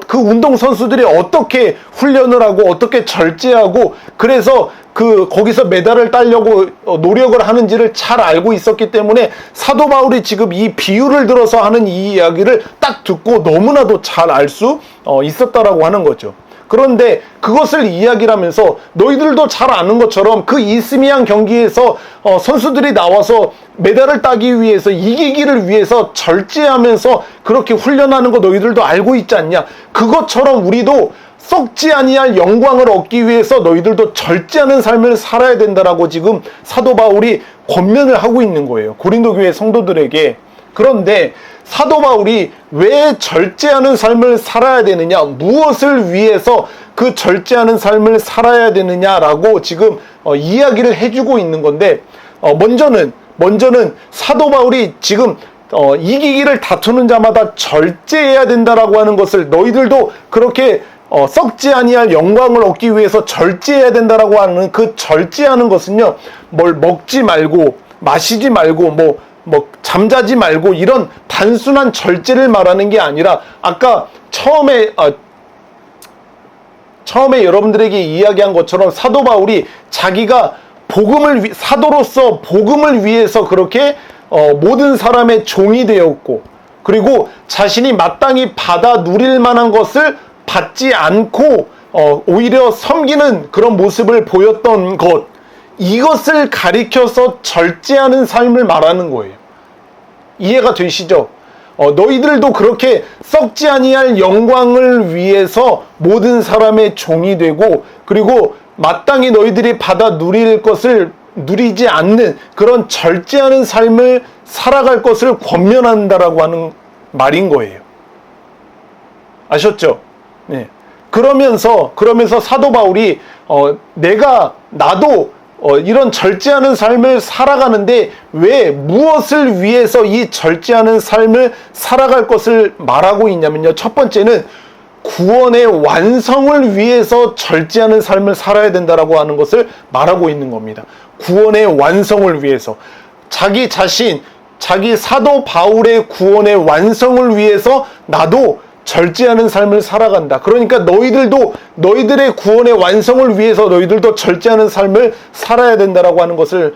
A: 그 운동 선수들이 어떻게 훈련을 하고 어떻게 절제하고 그래서 거기서 메달을 따려고 노력을 하는지를 잘 알고 있었기 때문에 사도 바울이 지금 이 비유를 들어서 하는 이 이야기를 딱 듣고 너무나도 잘 알 수 있었다라고 하는 거죠. 그런데 그것을 이야기를 하면서 너희들도 잘 아는 것처럼 그 이스미안 경기에서 선수들이 나와서 메달을 따기 위해서, 이기기를 위해서 절제하면서 그렇게 훈련하는 거 너희들도 알고 있지 않냐? 그것처럼 우리도 썩지 아니할 영광을 얻기 위해서 너희들도 절제하는 삶을 살아야 된다라고 지금 사도 바울이 권면을 하고 있는 거예요, 고린도 교회 성도들에게. 그런데 사도 바울이 왜 절제하는 삶을 살아야 되느냐, 무엇을 위해서 그 절제하는 삶을 살아야 되느냐라고 지금 이야기를 해주고 있는 건데, 먼저는 사도 바울이 지금 이기기를 다투는 자마다 절제해야 된다라고 하는 것을, 너희들도 그렇게 썩지 아니할 영광을 얻기 위해서 절제해야 된다라고 하는 그 절제하는 것은요, 뭘 먹지 말고 마시지 말고 뭐 잠자지 말고 이런 단순한 절제를 말하는 게 아니라, 아까 처음에 여러분들에게 이야기한 것처럼 사도 바울이 자기가 사도로서 복음을 위해서 그렇게 모든 사람의 종이 되었고, 그리고 자신이 마땅히 받아 누릴 만한 것을 받지 않고 오히려 섬기는 그런 모습을 보였던 것, 이것을 가리켜서 절제하는 삶을 말하는 거예요. 이해가 되시죠? 너희들도 그렇게 썩지 아니할 영광을 위해서 모든 사람의 종이 되고, 그리고 마땅히 너희들이 받아 누릴 것을 누리지 않는 그런 절제하는 삶을 살아갈 것을 권면한다라고 하는 말인 거예요. 아셨죠? 네. 그러면서 사도 바울이 나도 이런 절제하는 삶을 살아가는데 왜, 무엇을 위해서 이 절제하는 삶을 살아갈 것을 말하고 있냐면요, 첫 번째는 구원의 완성을 위해서 절제하는 삶을 살아야 된다라고 하는 것을 말하고 있는 겁니다. 구원의 완성을 위해서, 자기 사도 바울의 구원의 완성을 위해서 나도 절제하는 삶을 살아간다. 그러니까 너희들의 구원의 완성을 위해서 너희들도 절제하는 삶을 살아야 된다라고 하는 것을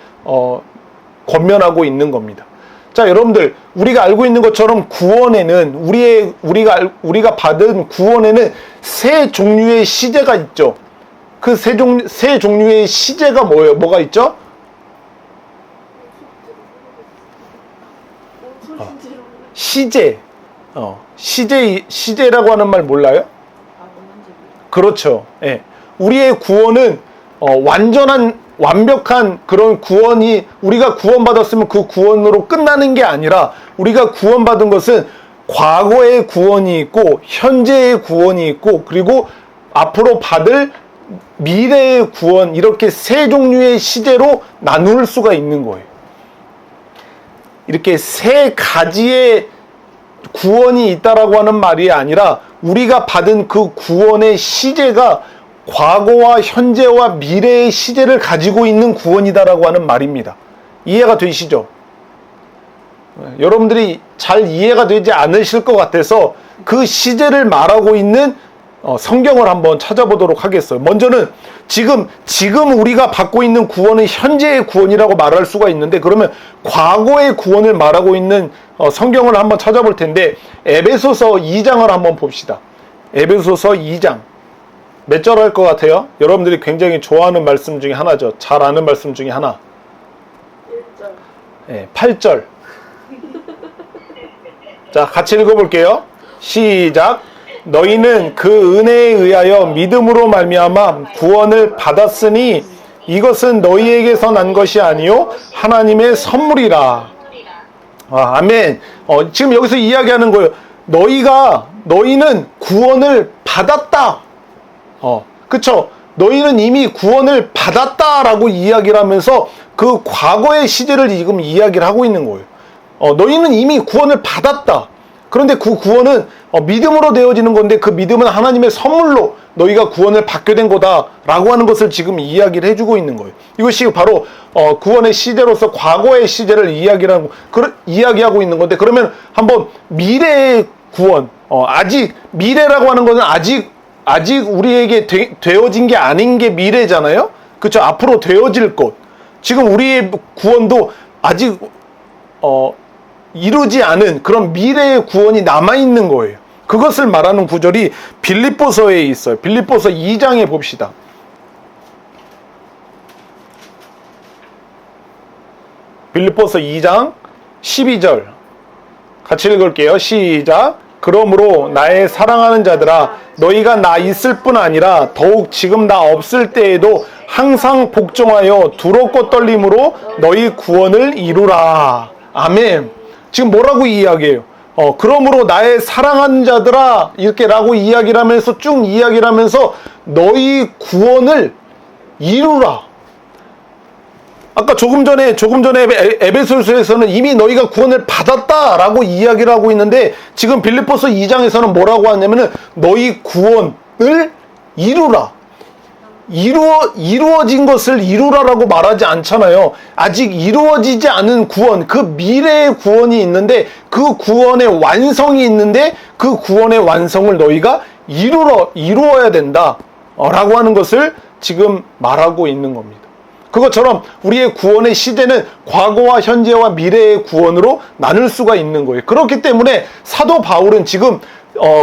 A: 권면하고 있는 겁니다. 자, 여러분들, 우리가 알고 있는 것처럼 구원에는 우리가 받은 구원에는 세 종류의 시제가 있죠. 그 세 종류의 시제가 뭐가 있죠? 시제. 시제라고 하는 말 몰라요? 그렇죠. 예. 우리의 구원은 완벽한 그런 구원이, 우리가 구원받았으면 그 구원으로 끝나는 게 아니라, 우리가 구원받은 것은 과거의 구원이 있고 현재의 구원이 있고 그리고 앞으로 받을 미래의 구원, 이렇게 세 종류의 시제로 나눌 수가 있는 거예요. 이렇게 세 가지의 구원이 있다라고 하는 말이 아니라, 우리가 받은 그 구원의 시제가 과거와 현재와 미래의 시제를 가지고 있는 구원이다라고 하는 말입니다. 이해가 되시죠? 여러분들이 잘 이해가 되지 않으실 것 같아서 그 시제를 말하고 있는 성경을 한번 찾아보도록 하겠어요. 먼저는 지금 우리가 받고 있는 구원은 현재의 구원이라고 말할 수가 있는데, 그러면 과거의 구원을 말하고 있는 성경을 한번 찾아볼 텐데, 에베소서 2장을 한번 봅시다. 에베소서 2장 몇 절 할 것 같아요? 여러분들이 굉장히 좋아하는 말씀 중에 하나죠. 잘 아는 말씀 중에 하나.
B: 1절.
A: 네, 8절. 자, 같이 읽어볼게요. 시작. 너희는 그 은혜에 의하여 믿음으로 말미암아 구원을 받았으니 이것은 너희에게서 난 것이 아니요 하나님의 선물이라. 아멘. 지금 여기서 이야기하는 거예요. 너희는 구원을 받았다. 그쵸? 너희는 이미 구원을 받았다라고 이야기를 하면서 그 과거의 시제를 지금 이야기를 하고 있는 거예요. 너희는 이미 구원을 받았다. 그런데 그 구원은 믿음으로 되어지는 건데, 그 믿음은 하나님의 선물로 너희가 구원을 받게 된 거다라고 하는 것을 지금 이야기를 해주고 있는 거예요. 이것이 바로 구원의 시제로서 과거의 시제를 이야기하고 있는 건데, 그러면 한번 미래의 구원, 아직 미래라고 하는 것은 아직 우리에게 되어진 게 아닌 게 미래잖아요. 그렇죠? 앞으로 되어질 것. 지금 우리의 구원도 아직 이루지 않은 그런 미래의 구원이 남아있는 거예요. 그것을 말하는 구절이 빌립보서에 있어요. 빌립보서 2장에 봅시다. 빌립보서 2장 12절 같이 읽을게요. 시작. 그러므로 나의 사랑하는 자들아, 너희가 나 있을 뿐 아니라 더욱 지금 나 없을 때에도 항상 복종하여 두렵고 떨림으로 너희 구원을 이루라. 아멘. 지금 뭐라고 이야기해요? 그러므로 나의 사랑하는 자들아, 이렇게라고 이야기를 하면서 쭉 이야기를 하면서 너희 구원을 이루라. 아까 조금 전에 에베소서에서는 이미 너희가 구원을 받았다라고 이야기를 하고 있는데, 지금 빌립보서 2장에서는 뭐라고 하냐면은 너희 구원을 이루라. 이루어진 것을 이루라라고 말하지 않잖아요. 아직 이루어지지 않은 구원, 그 미래의 구원이 있는데, 그 구원의 완성이 있는데, 그 구원의 완성을 너희가 이루어야 된다 라고 하는 것을 지금 말하고 있는 겁니다. 그것처럼 우리의 구원의 시대는 과거와 현재와 미래의 구원으로 나눌 수가 있는 거예요. 그렇기 때문에 사도 바울은 지금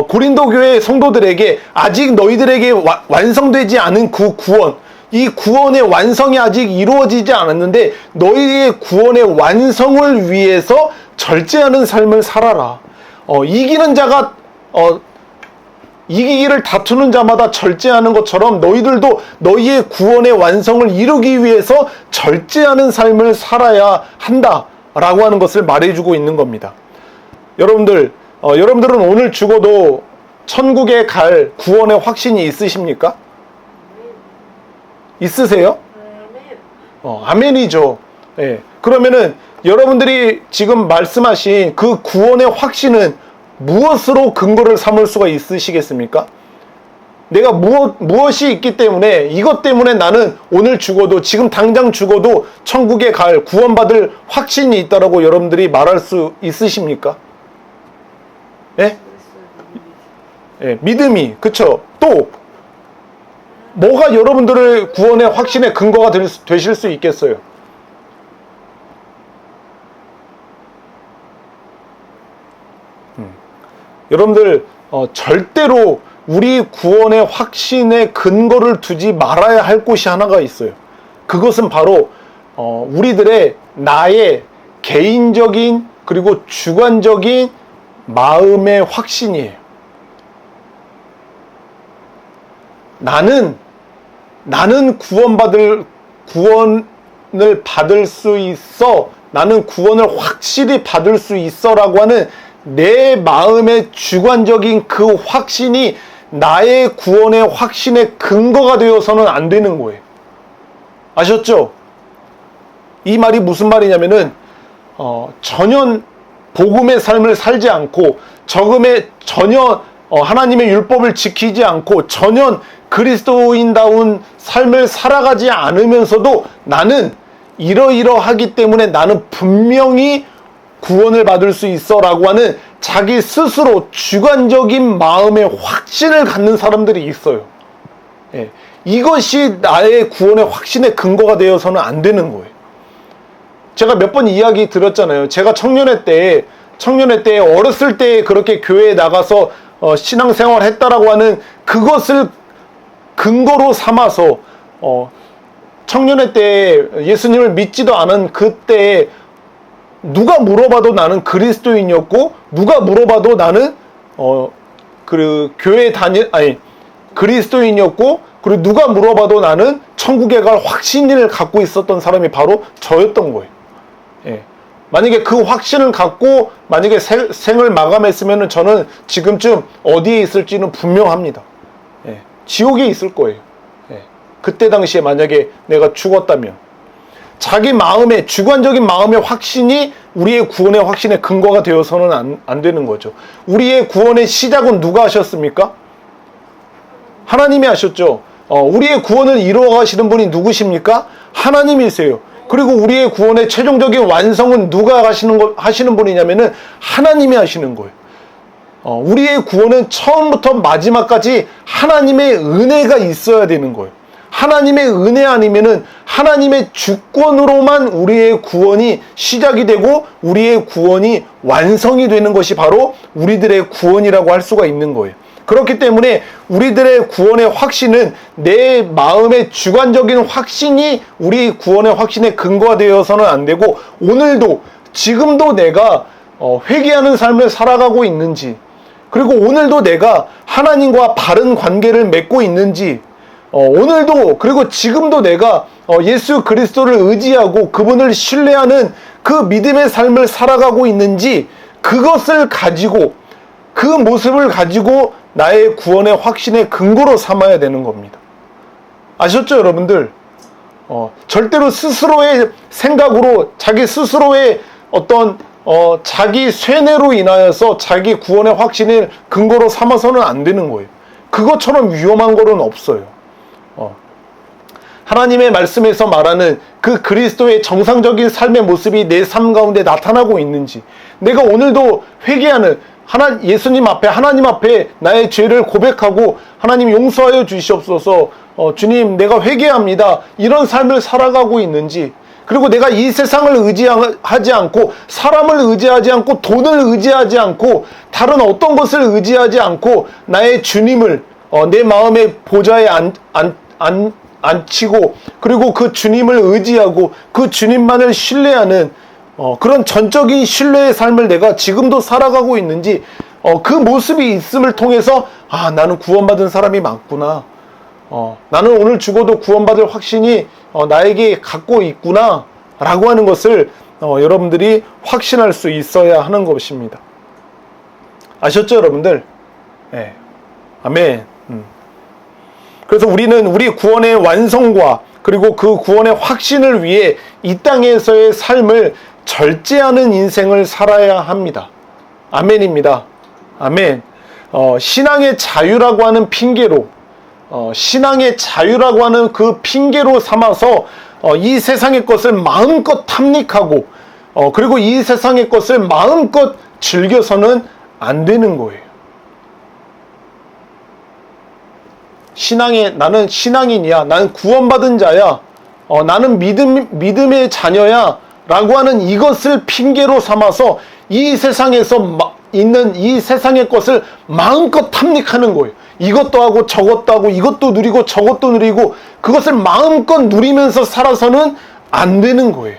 A: 고린도 교회 성도들에게 아직 너희들에게 완성되지 않은 그 구원, 이 구원의 완성이 아직 이루어지지 않았는데 너희의 구원의 완성을 위해서 절제하는 삶을 살아라. 이기는 자가 이기기를 다투는 자마다 절제하는 것처럼 너희들도 너희의 구원의 완성을 이루기 위해서 절제하는 삶을 살아야 한다라고 하는 것을 말해주고 있는 겁니다. 여러분들은 오늘 죽어도 천국에 갈 구원의 확신이 있으십니까? 있으세요? 아멘이죠. 예. 그러면은 여러분들이 지금 말씀하신 그 구원의 확신은 무엇으로 근거를 삼을 수가 있으시겠습니까? 내가 무엇이 있기 때문에, 이것 때문에 나는 오늘 죽어도, 지금 당장 죽어도 천국에 갈 구원받을 확신이 있다라고 여러분들이 말할 수 있으십니까? 예? 예, 믿음이, 그쵸? 또 뭐가 여러분들의 구원의 확신의 근거가 되실 수 있겠어요? 여러분들 절대로 우리 구원의 확신의 근거를 두지 말아야 할 곳이 하나가 있어요. 그것은 바로 우리들의 나의 개인적인 그리고 주관적인 마음의 확신이에요. 나는 나는 구원을 받을 수 있어, 나는 구원을 확실히 받을 수 있어 라고 하는 내 마음의 주관적인 그 확신이 나의 구원의 확신의 근거가 되어서는 안 되는 거예요. 아셨죠? 이 말이 무슨 말이냐면은 전혀 복음의 삶을 살지 않고 전혀 하나님의 율법을 지키지 않고 전혀 그리스도인다운 삶을 살아가지 않으면서도 나는 이러이러하기 때문에 나는 분명히 구원을 받을 수 있어 라고 하는 자기 스스로 주관적인 마음의 확신을 갖는 사람들이 있어요. 예. 이것이 나의 구원의 확신의 근거가 되어서는 안 되는 거예요. 제가 몇 번 이야기 드렸잖아요. 제가 청년회 때 어렸을 때 그렇게 교회에 나가서 신앙생활 했다라고 하는 그것을 근거로 삼아서 청년회 때 예수님을 믿지도 않은 그때 누가 물어봐도 나는 그리스도인이었고, 누가 물어봐도 나는 그리스도인이었고, 그리고 누가 물어봐도 나는 천국에 갈 확신을 갖고 있었던 사람이 바로 저였던 거예요. 예. 만약에 그 확신을 갖고 만약에 생을 마감했으면 저는 지금쯤 어디에 있을지는 분명합니다. 예. 지옥에 있을 거예요. 예. 그때 당시에 만약에 내가 죽었다면 자기 마음의 주관적인 마음의 확신이 우리의 구원의 확신의 근거가 되어서는 안 되는 거죠. 우리의 구원의 시작은 누가 하셨습니까? 하나님이 하셨죠. 우리의 구원을 이루어 가시는 분이 누구십니까? 하나님이세요. 그리고 우리의 구원의 최종적인 완성은 누가 하시는 분이냐면은 하나님이 하시는 거예요. 우리의 구원은 처음부터 마지막까지 하나님의 은혜가 있어야 되는 거예요. 하나님의 은혜 아니면은 하나님의 주권으로만 우리의 구원이 시작이 되고 우리의 구원이 완성이 되는 것이 바로 우리들의 구원이라고 할 수가 있는 거예요. 그렇기 때문에 우리들의 구원의 확신은 내 마음의 주관적인 확신이 우리 구원의 확신의 근거가 되어서는 안 되고, 오늘도 지금도 내가 회개하는 삶을 살아가고 있는지, 그리고 오늘도 내가 하나님과 바른 관계를 맺고 있는지, 오늘도 그리고 지금도 내가 예수 그리스도를 의지하고 그분을 신뢰하는 그 믿음의 삶을 살아가고 있는지, 그것을 가지고 그 모습을 가지고 나의 구원의 확신의 근거로 삼아야 되는 겁니다. 아셨죠, 여러분들? 절대로 스스로의 생각으로 자기 스스로의 어떤 자기 쇠뇌로 인하여서 자기 구원의 확신을 근거로 삼아서는 안 되는 거예요. 그것처럼 위험한 거는 없어요. 하나님의 말씀에서 말하는 그 그리스도의 정상적인 삶의 모습이 내 삶 가운데 나타나고 있는지, 내가 오늘도 회개하는 예수님 앞에, 하나님 앞에 나의 죄를 고백하고 하나님 용서하여 주시옵소서, 주님 내가 회개합니다, 이런 삶을 살아가고 있는지, 그리고 내가 이 세상을 의지하지 않고 사람을 의지하지 않고 돈을 의지하지 않고 다른 어떤 것을 의지하지 않고 나의 주님을 내 마음의 보좌에 앉히고 그리고 그 주님을 의지하고 그 주님만을 신뢰하는 그런 전적인 신뢰의 삶을 내가 지금도 살아가고 있는지, 그 모습이 있음을 통해서 나는 구원받은 사람이 맞구나, 나는 오늘 죽어도 구원받을 확신이 나에게 갖고 있구나 라고 하는 것을 여러분들이 확신할 수 있어야 하는 것입니다. 아셨죠, 여러분들? 네. 아멘. 그래서 우리는 우리 구원의 완성과 그리고 그 구원의 확신을 위해 이 땅에서의 삶을 절제하는 인생을 살아야 합니다. 아멘입니다. 아멘. 신앙의 자유라고 하는 핑계로, 신앙의 자유라고 하는 그 핑계로 삼아서 이 세상의 것을 마음껏 탐닉하고 그리고 이 세상의 것을 마음껏 즐겨서는 안 되는 거예요. 나는 신앙인이야, 나는 구원받은 자야, 나는 믿음의 자녀야 라고 하는 이것을 핑계로 삼아서 이 세상에서 있는 이 세상의 것을 마음껏 탐닉하는 거예요. 이것도 하고 저것도 하고 이것도 누리고 저것도 누리고 그것을 마음껏 누리면서 살아서는 안 되는 거예요.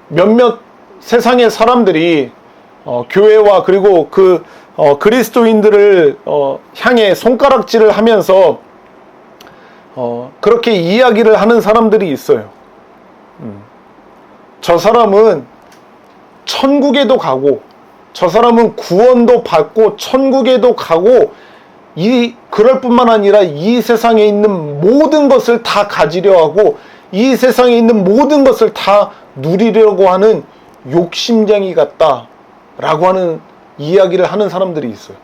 A: 몇몇 세상의 사람들이 교회와 그리고 그리스도인들을 향해 손가락질을 하면서 그렇게 이야기를 하는 사람들이 있어요. 저 사람은 천국에도 가고, 저 사람은 구원도 받고 천국에도 가고, 그럴 뿐만 아니라 이 세상에 있는 모든 것을 다 가지려 하고, 이 세상에 있는 모든 것을 다 누리려고 하는 욕심쟁이 같다 라고 하는 이야기를 하는 사람들이 있어요.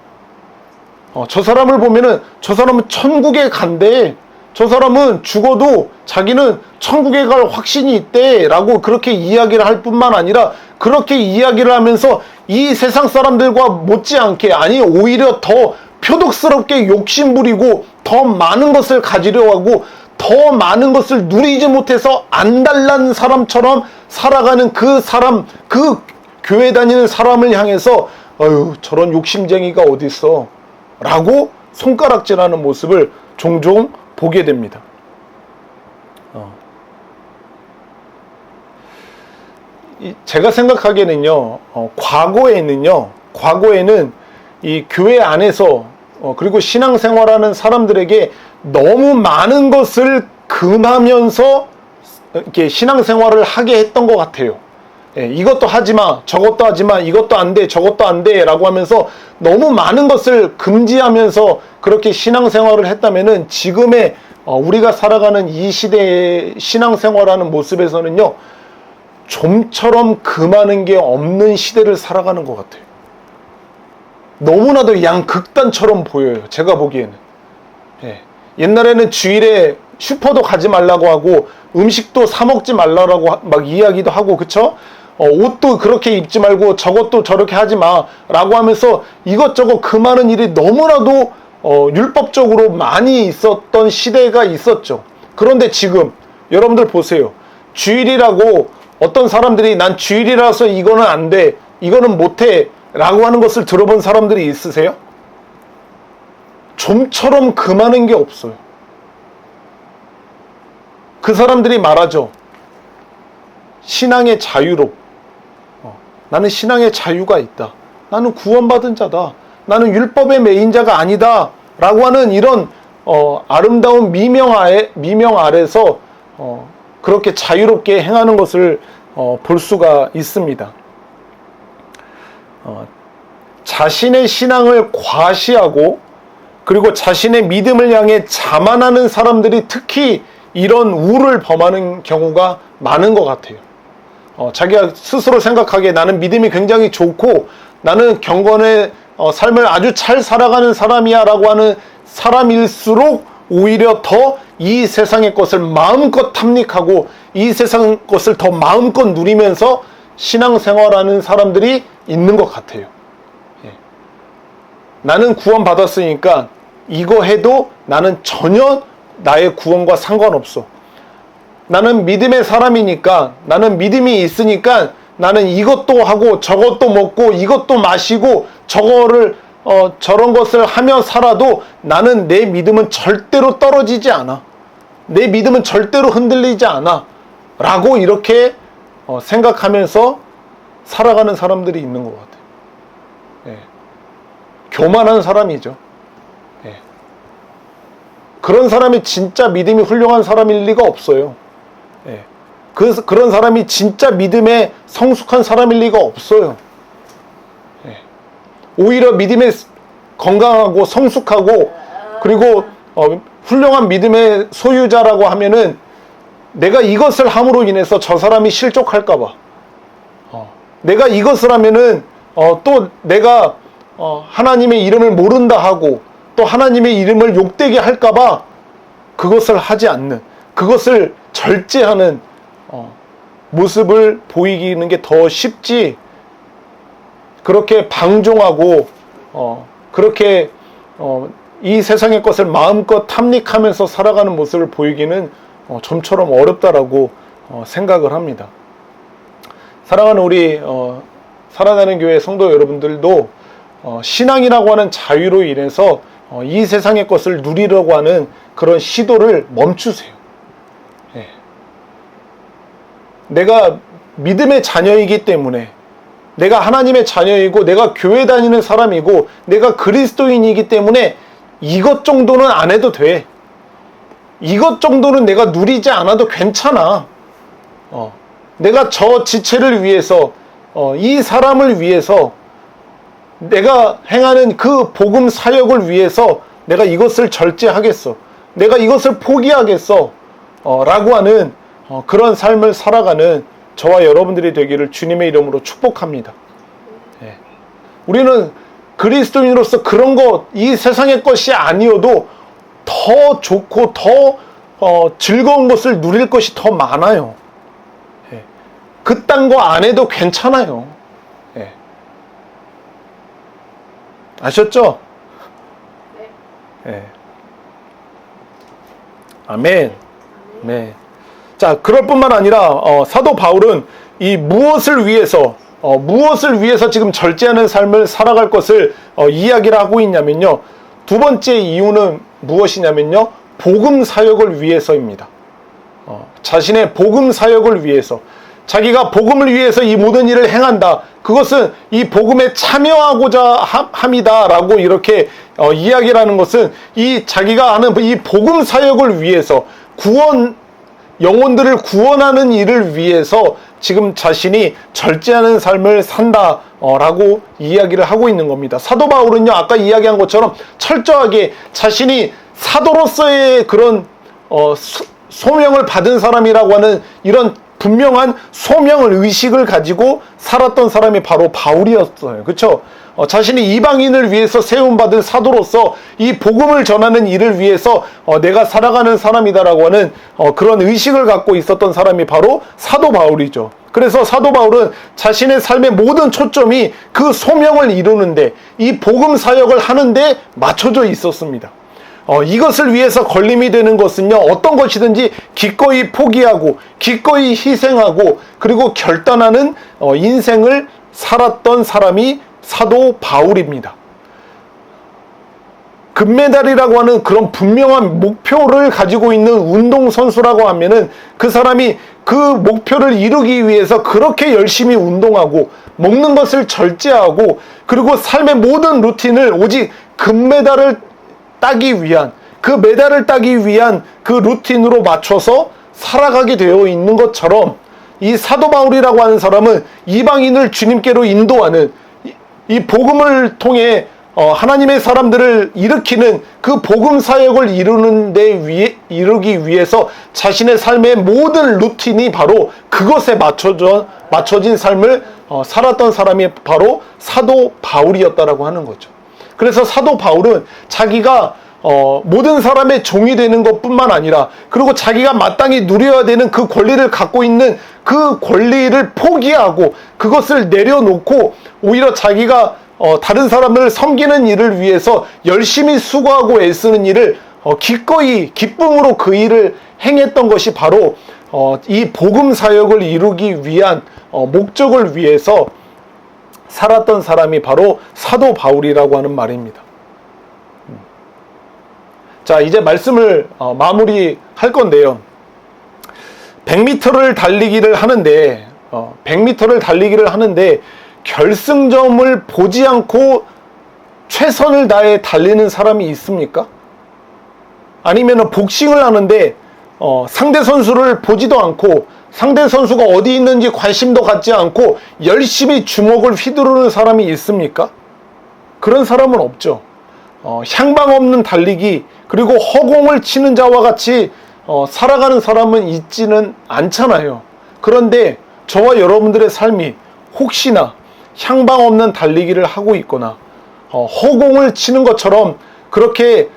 A: 저 사람을 보면은 저 사람은 천국에 간대, 저 사람은 죽어도 자기는 천국에 갈 확신이 있대 라고 그렇게 이야기를 할 뿐만 아니라, 그렇게 이야기를 하면서 이 세상 사람들과 못지않게, 아니 오히려 더 표독스럽게 욕심부리고 더 많은 것을 가지려 하고 더 많은 것을 누리지 못해서 안달난 사람처럼 살아가는 그 사람, 그 교회 다니는 사람을 향해서 저런 욕심쟁이가 어딨어 라고 손가락질하는 모습을 종종 보게 됩니다. 제가 생각하기에는요, 과거에는 이 교회 안에서 그리고 신앙생활하는 사람들에게 너무 많은 것을 금하면서 이렇게 신앙생활을 하게 했던 것 같아요. 이것도 하지마, 저것도 하지마, 이것도 안 돼, 저것도 안 돼 라고 하면서 너무 많은 것을 금지하면서 그렇게 신앙생활을 했다면은, 지금의 우리가 살아가는 이 시대의 신앙생활하는 모습에서는요, 좀처럼 금하는 게 없는 시대를 살아가는 것 같아요. 너무나도 양극단처럼 보여요, 제가 보기에는. 옛날에는 주일에 슈퍼도 가지 말라고 하고 음식도 사 먹지 말라고 막 이야기도 하고, 그쵸? 옷도 그렇게 입지 말고 저것도 저렇게 하지 마 라고 하면서 이것저것 금하는 일이 너무나도 율법적으로 많이 있었던 시대가 있었죠. 그런데 지금 여러분들 보세요. 주일이라고 어떤 사람들이 난 주일이라서 이거는 안 돼, 이거는 못해 라고 하는 것을 들어본 사람들이 있으세요? 좀처럼 금하는 게 없어요. 그 사람들이 말하죠. 신앙의 자유로. 나는 신앙의 자유가 있다. 나는 구원받은 자다. 나는 율법의 매인 자가 아니다. 라고 하는 이런 아름다운 미명 아래서 그렇게 자유롭게 행하는 것을 볼 수가 있습니다. 자신의 신앙을 과시하고 그리고 자신의 믿음을 향해 자만하는 사람들이 특히 이런 우를 범하는 경우가 많은 것 같아요. 자기가 스스로 생각하기에 나는 믿음이 굉장히 좋고 나는 경건의 삶을 아주 잘 살아가는 사람이야 라고 하는 사람일수록 오히려 더 이 세상의 것을 마음껏 탐닉하고 이 세상 것을 더 마음껏 누리면서 신앙생활하는 사람들이 있는 것 같아요. 나는 구원받았으니까 이거 해도 나는 전혀 나의 구원과 상관없어. 나는 믿음의 사람이니까, 나는 믿음이 있으니까 나는 이것도 하고 저것도 먹고 이것도 마시고 저런 것을 하며 살아도 나는 내 믿음은 절대로 떨어지지 않아. 내 믿음은 절대로 흔들리지 않아. 라고 이렇게 생각하면서 살아가는 사람들이 있는 것 같아요. 교만한 사람이죠. 그런 사람이 진짜 믿음이 훌륭한 사람일 리가 없어요. 그런 사람이 진짜 믿음에 성숙한 사람일 리가 없어요. 오히려 믿음에 건강하고 성숙하고 그리고 훌륭한 믿음의 소유자라고 하면은 내가 이것을 함으로 인해서 저 사람이 실족할까봐, 내가 이것을 하면은 또 내가 하나님의 이름을 모른다 하고 또 하나님의 이름을 욕되게 할까봐 그것을 하지 않는, 그것을 절제하는 모습을 보이기는 게 더 쉽지, 그렇게 방종하고 그렇게 이 세상의 것을 마음껏 탐닉하면서 살아가는 모습을 보이기는 좀처럼 어렵다라고 생각을 합니다. 사랑하는 우리 살아가는 교회 성도 여러분들도 신앙이라고 하는 자유로 인해서 이 세상의 것을 누리려고 하는 그런 시도를 멈추세요. 내가 믿음의 자녀이기 때문에, 내가 하나님의 자녀이고 내가 교회 다니는 사람이고 내가 그리스도인이기 때문에 이것 정도는 안 해도 돼. 이것 정도는 내가 누리지 않아도 괜찮아. 내가 저 지체를 위해서, 이 사람을 위해서, 내가 행하는 그 복음 사역을 위해서 내가 이것을 절제하겠어. 내가 이것을 포기하겠어. 라고 하는 그런 삶을 살아가는 저와 여러분들이 되기를 주님의 이름으로 축복합니다. 예. 우리는 그리스도인으로서 그런 것, 이 세상의 것이 아니어도 더 좋고 더 즐거운 것을 누릴 것이 더 많아요. 예. 그딴 거 안 해도 괜찮아요. 예. 아셨죠?
B: 네.
A: 예. 아멘. 네. 자, 그럴 뿐만 아니라 사도 바울은 이 무엇을 위해서 지금 절제하는 삶을 살아갈 것을 이야기를 하고 있냐면요. 두 번째 이유는 무엇이냐면요. 복음 사역을 위해서입니다. 자신의 복음 사역을 위해서, 자기가 복음을 위해서 이 모든 일을 행한다. 그것은 이 복음에 참여하고자 함이다라고 이렇게 이야기를 하는 것은 이 자기가 하는 이 복음 사역을 위해서, 영혼들을 구원하는 일을 위해서 지금 자신이 절제하는 삶을 산다라고 이야기를 하고 있는 겁니다. 사도 바울은요, 아까 이야기한 것처럼 철저하게 자신이 사도로서의 그런 소명을 받은 사람이라고 하는 이런 분명한 소명을, 의식을 가지고 살았던 사람이 바로 바울이었어요. 그렇죠? 자신이 이방인을 위해서 세움받은 사도로서 이 복음을 전하는 일을 위해서 내가 살아가는 사람이다라고 하는 그런 의식을 갖고 있었던 사람이 바로 사도 바울이죠. 그래서 사도 바울은 자신의 삶의 모든 초점이 그 소명을 이루는데, 이 복음 사역을 하는데 맞춰져 있었습니다. 이것을 위해서 걸림이 되는 것은요, 어떤 것이든지 기꺼이 포기하고 기꺼이 희생하고 그리고 결단하는 인생을 살았던 사람이 사도 바울입니다. 금메달이라고 하는 그런 분명한 목표를 가지고 있는 운동선수라고 하면은 그 사람이 그 목표를 이루기 위해서 그렇게 열심히 운동하고 먹는 것을 절제하고 그리고 삶의 모든 루틴을 오직 금메달을 따기 위한, 그 메달을 따기 위한 그 루틴으로 맞춰서 살아가게 되어 있는 것처럼, 이 사도 바울이라고 하는 사람은 이방인을 주님께로 인도하는, 이 복음을 통해 하나님의 사람들을 일으키는 그 복음 사역을 이루기 위해서 자신의 삶의 모든 루틴이 바로 그것에 맞춰진 삶을 살았던 사람이 바로 사도 바울이었다라고 하는 거죠. 그래서 사도 바울은 자기가 모든 사람의 종이 되는 것뿐만 아니라, 그리고 자기가 마땅히 누려야 되는 그 권리를 갖고 있는 그 권리를 포기하고 그것을 내려놓고 오히려 자기가 다른 사람을 섬기는 일을 위해서 열심히 수고하고 애쓰는 일을 기꺼이 기쁨으로 그 일을 행했던 것이 바로 이 복음 사역을 이루기 위한 목적을 위해서 살았던 사람이 바로 사도 바울이라고 하는 말입니다. 자, 이제 말씀을 마무리할 건데요. 100m를 달리기를 하는데 결승점을 보지 않고 최선을 다해 달리는 사람이 있습니까? 아니면 복싱을 하는데 상대 선수를 보지도 않고 상대 선수가 어디 있는지 관심도 갖지 않고 열심히 주먹을 휘두르는 사람이 있습니까? 그런 사람은 없죠. 향방 없는 달리기, 그리고 허공을 치는 자와 같이 살아가는 사람은 있지는 않잖아요. 그런데 저와 여러분들의 삶이 혹시나 향방 없는 달리기를 하고 있거나 허공을 치는 것처럼 그렇게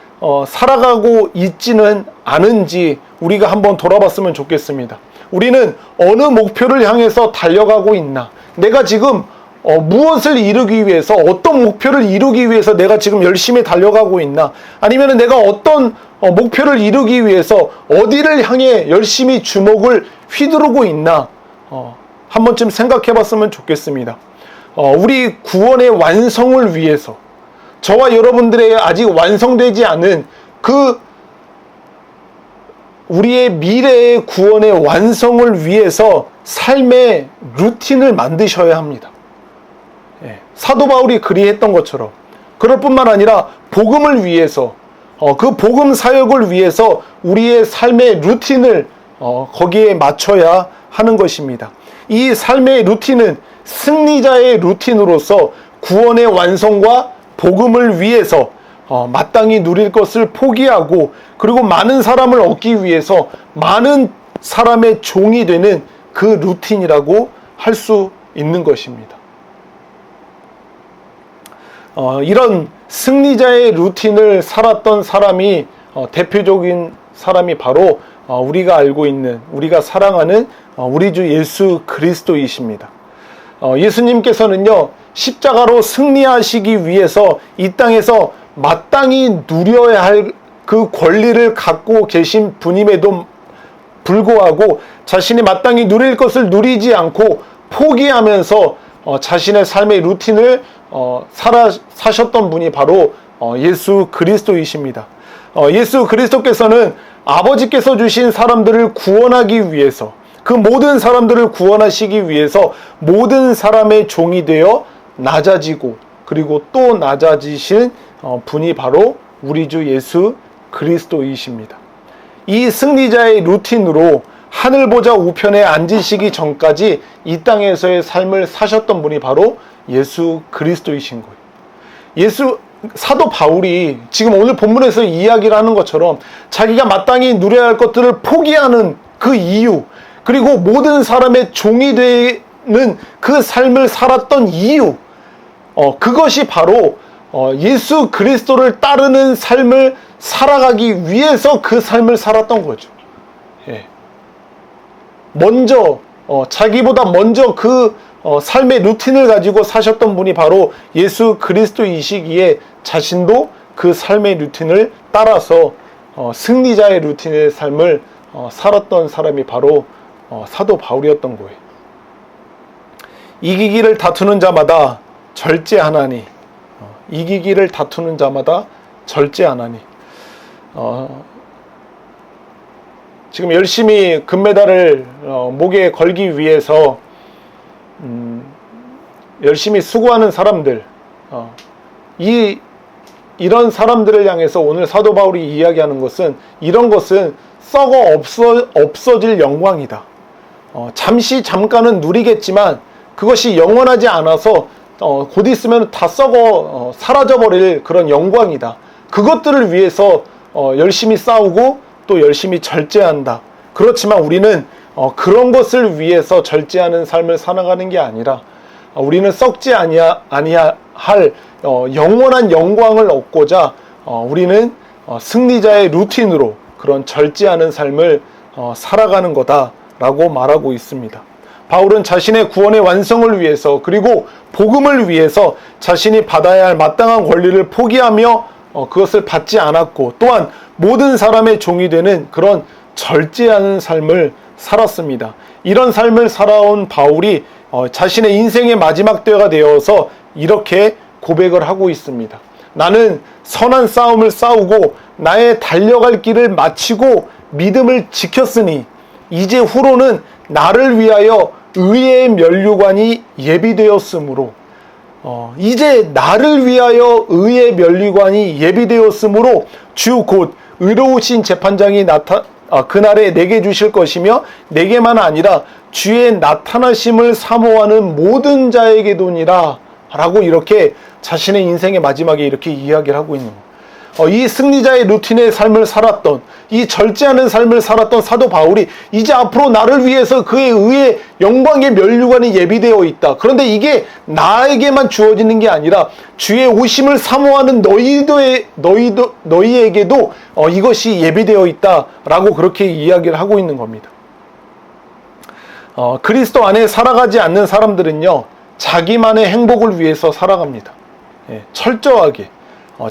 A: 살아가고 있지는 않은지 우리가 한번 돌아봤으면 좋겠습니다. 우리는 어느 목표를 향해서 달려가고 있나? 내가 지금 무엇을 이루기 위해서, 어떤 목표를 이루기 위해서 내가 지금 열심히 달려가고 있나? 아니면 내가 어떤 목표를 이루기 위해서 어디를 향해 열심히 주먹을 휘두르고 있나? 한 번쯤 생각해 봤으면 좋겠습니다. 우리 구원의 완성을 위해서, 저와 여러분들의 아직 완성되지 않은 그 우리의 미래의 구원의 완성을 위해서 삶의 루틴을 만드셔야 합니다. 사도 바울이 그리했던 것처럼, 그럴 뿐만 아니라 복음을 위해서, 그 복음 사역을 위해서 우리의 삶의 루틴을 거기에 맞춰야 하는 것입니다. 이 삶의 루틴은 승리자의 루틴으로서 구원의 완성과 복음을 위해서 마땅히 누릴 것을 포기하고, 그리고 많은 사람을 얻기 위해서 많은 사람의 종이 되는 그 루틴이라고 할 수 있는 것입니다. 이런 승리자의 루틴을 살았던 사람이, 대표적인 사람이 바로 우리가 알고 있는, 우리가 사랑하는 우리 주 예수 그리스도이십니다. 예수님께서는요, 십자가로 승리하시기 위해서 이 땅에서 마땅히 누려야 할 그 권리를 갖고 계신 분임에도 불구하고 자신이 마땅히 누릴 것을 누리지 않고 포기하면서 자신의 삶의 루틴을 사셨던 분이 바로 예수 그리스도이십니다. 예수 그리스도께서는 아버지께서 주신 사람들을 구원하기 위해서, 그 모든 사람들을 구원하시기 위해서 모든 사람의 종이 되어 낮아지고, 그리고 또 낮아지신 분이 바로 우리 주 예수 그리스도이십니다. 이 승리자의 루틴으로 하늘 보좌 우편에 앉으시기 전까지 이 땅에서의 삶을 사셨던 분이 바로 예수 그리스도이신 거예요. 사도 바울이 지금 오늘 본문에서 이야기를 하는 것처럼 자기가 마땅히 누려야 할 것들을 포기하는 그 이유, 그리고 모든 사람의 종이 되는 그 삶을 살았던 이유, 그것이 바로 예수 그리스도를 따르는 삶을 살아가기 위해서 그 삶을 살았던 거죠. 먼저 자기보다 먼저 그 삶의 루틴을 가지고 사셨던 분이 바로 예수 그리스도이시기에 자신도 그 삶의 루틴을 따라서 승리자의 루틴의 삶을 살았던 사람이 바로 사도 바울이었던 거예요. 이기기를 다투는 자마다 절제하나니, 이기기를 다투는 자마다 절제하나니. 지금 열심히 금메달을 목에 걸기 위해서 열심히 수고하는 사람들, 이런 사람들을 향해서 오늘 사도 바울이 이야기하는 것은, 이런 것은 썩어 없어질 영광이다. 잠깐은 누리겠지만 그것이 영원하지 않아서 곧 있으면 다 썩어 사라져버릴 그런 영광이다. 그것들을 위해서 열심히 싸우고 또 열심히 절제한다. 그렇지만 우리는 그런 것을 위해서 절제하는 삶을 살아가는 게 아니라, 우리는 썩지 아니할 영원한 영광을 얻고자 우리는 승리자의 루틴으로 그런 절제하는 삶을 살아가는 거다라고 말하고 있습니다. 바울은 자신의 구원의 완성을 위해서, 그리고 복음을 위해서 자신이 받아야 할 마땅한 권리를 포기하며 그것을 받지 않았고, 또한 모든 사람의 종이 되는 그런 절제하는 삶을 살았습니다. 이런 삶을 살아온 바울이 자신의 인생의 마지막 때가 되어서 이렇게 고백을 하고 있습니다. 나는 선한 싸움을 싸우고 나의 달려갈 길을 마치고 믿음을 지켰으니 이제 후로는 나를 위하여 의의 면류관이 예비되었으므로, 이제 나를 위하여 의의 면류관이 예비되었으므로 주 곧 의로우신 재판장이 그날에 내게 주실 것이며, 내게만 아니라 주의 나타나심을 사모하는 모든 자에게도니라 라고 이렇게 자신의 인생의 마지막에 이렇게 이야기를 하고 있는 거예요. 이 승리자의 루틴의 삶을 살았던, 이 절제하는 삶을 살았던 사도 바울이 이제 앞으로 나를 위해서 그의 의의 영광의 면류관이 예비되어 있다. 그런데 이게 나에게만 주어지는 게 아니라 주의 오심을 사모하는 너희에게도 이것이 예비되어 있다라고 그렇게 이야기를 하고 있는 겁니다. 그리스도 안에 살아가지 않는 사람들은요, 자기만의 행복을 위해서 살아갑니다. 철저하게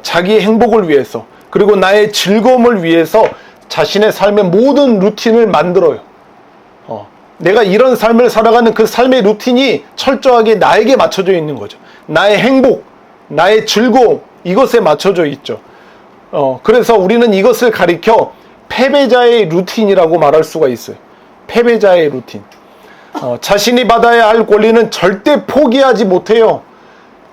A: 자기의 행복을 위해서, 그리고 나의 즐거움을 위해서 자신의 삶의 모든 루틴을 만들어요. 내가 이런 삶을 살아가는 그 삶의 루틴이 철저하게 나에게 맞춰져 있는 거죠. 나의 행복, 나의 즐거움, 이것에 맞춰져 있죠. 그래서 우리는 이것을 가리켜 패배자의 루틴이라고 말할 수가 있어요. 패배자의 루틴. 자신이 받아야 할 권리는 절대 포기하지 못해요.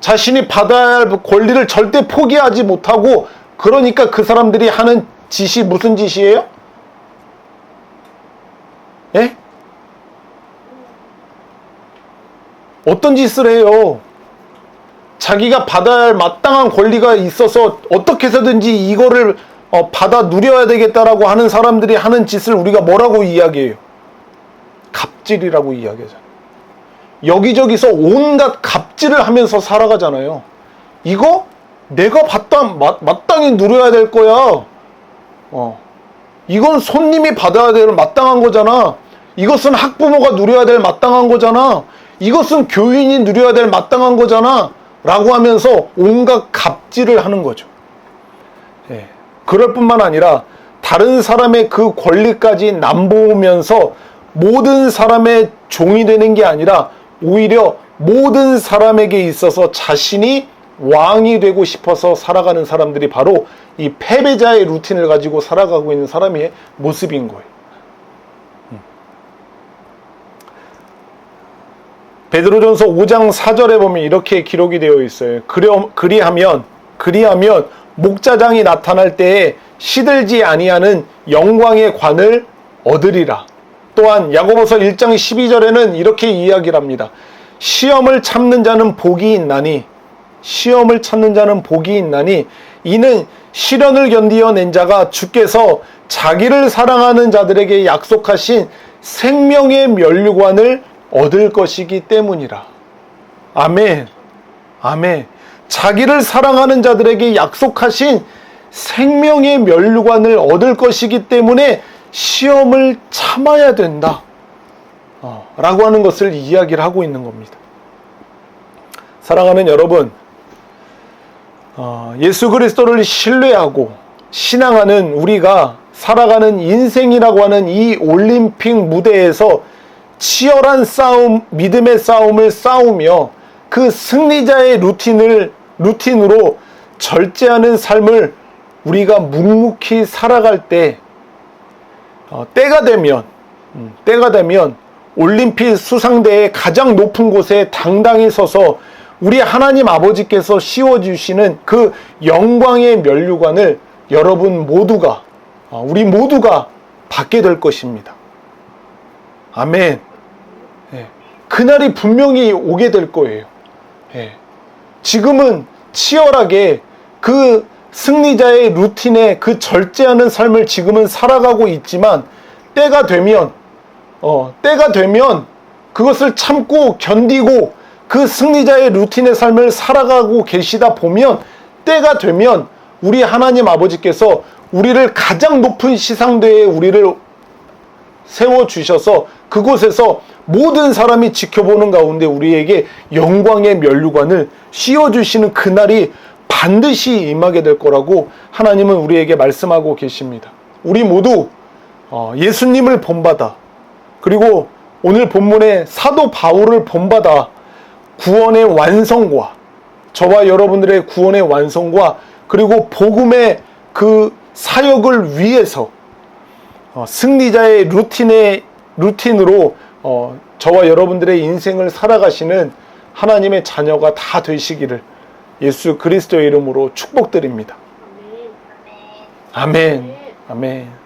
A: 자신이 받아야 할 권리를 절대 포기하지 못하고 그러니까 그 사람들이 하는 짓이 무슨 짓이에요? 예? 어떤 짓을 해요? 자기가 받아야 할 마땅한 권리가 있어서 어떻게 해서든지 이거를 받아 누려야 되겠다라고 하는 사람들이 하는 짓을 우리가 뭐라고 이야기해요? 갑질이라고 이야기하잖아요. 여기저기서 온갖 갑질을 하면서 살아가잖아요. 이거 내가 마땅히 누려야 될 거야. 이건 손님이 받아야 될 마땅한 거잖아. 이것은 학부모가 누려야 될 마땅한 거잖아. 이것은 교인이 누려야 될 마땅한 거잖아. 라고 하면서 온갖 갑질을 하는 거죠. 예. 그럴 뿐만 아니라 다른 사람의 그 권리까지 남보면서 모든 사람의 종이 되는 게 아니라 오히려 모든 사람에게 있어서 자신이 왕이 되고 싶어서 살아가는 사람들이 바로 이 패배자의 루틴을 가지고 살아가고 있는 사람의 모습인 거예요. 베드로전서 5장 4절에 보면 이렇게 기록이 되어 있어요. 그리하면 목자장이 나타날 때에 시들지 아니하는 영광의 관을 얻으리라. 또한 야고보서 1장 12절에는 이렇게 이야기를 합니다. 시험을 참는 자는 복이 있나니 이는 시련을 견디어낸 자가 주께서 자기를 사랑하는 자들에게 약속하신 생명의 면류관을 얻을 것이기 때문이라. 아멘. 아멘. 자기를 사랑하는 자들에게 약속하신 생명의 면류관을 얻을 것이기 때문에 시험을 참아야 된다. 라고 하는 것을 이야기를 하고 있는 겁니다. 사랑하는 여러분, 예수 그리스도를 신뢰하고 신앙하는 우리가 살아가는 인생이라고 하는 이 올림픽 무대에서 치열한 싸움, 믿음의 싸움을 싸우며 그 승리자의 루틴으로 절제하는 삶을 우리가 묵묵히 살아갈 때 때가 되면 올림픽 수상대의 가장 높은 곳에 당당히 서서 우리 하나님 아버지께서 씌워주시는 그 영광의 면류관을 여러분 모두가 우리 모두가 받게 될 것입니다. 아멘. 예. 그날이 분명히 오게 될 거예요. 예. 지금은 치열하게 그 승리자의 루틴에 그 절제하는 삶을 지금은 살아가고 있지만 때가 되면 그것을 참고 견디고 그 승리자의 루틴의 삶을 살아가고 계시다 보면 때가 되면 우리 하나님 아버지께서 우리를 가장 높은 시상대에 우리를 세워주셔서 그곳에서 모든 사람이 지켜보는 가운데 우리에게 영광의 면류관을 씌워주시는 그날이 반드시 임하게 될 거라고 하나님은 우리에게 말씀하고 계십니다. 우리 모두 예수님을 본받아, 그리고 오늘 본문의 사도 바울을 본받아 구원의 완성과, 저와 여러분들의 구원의 완성과 그리고 복음의 그 사역을 위해서 승리자의 루틴으로 저와 여러분들의 인생을 살아가시는 하나님의 자녀가 다 되시기를 예수 그리스도의 이름으로 축복드립니다. 아멘. 아멘. 아멘.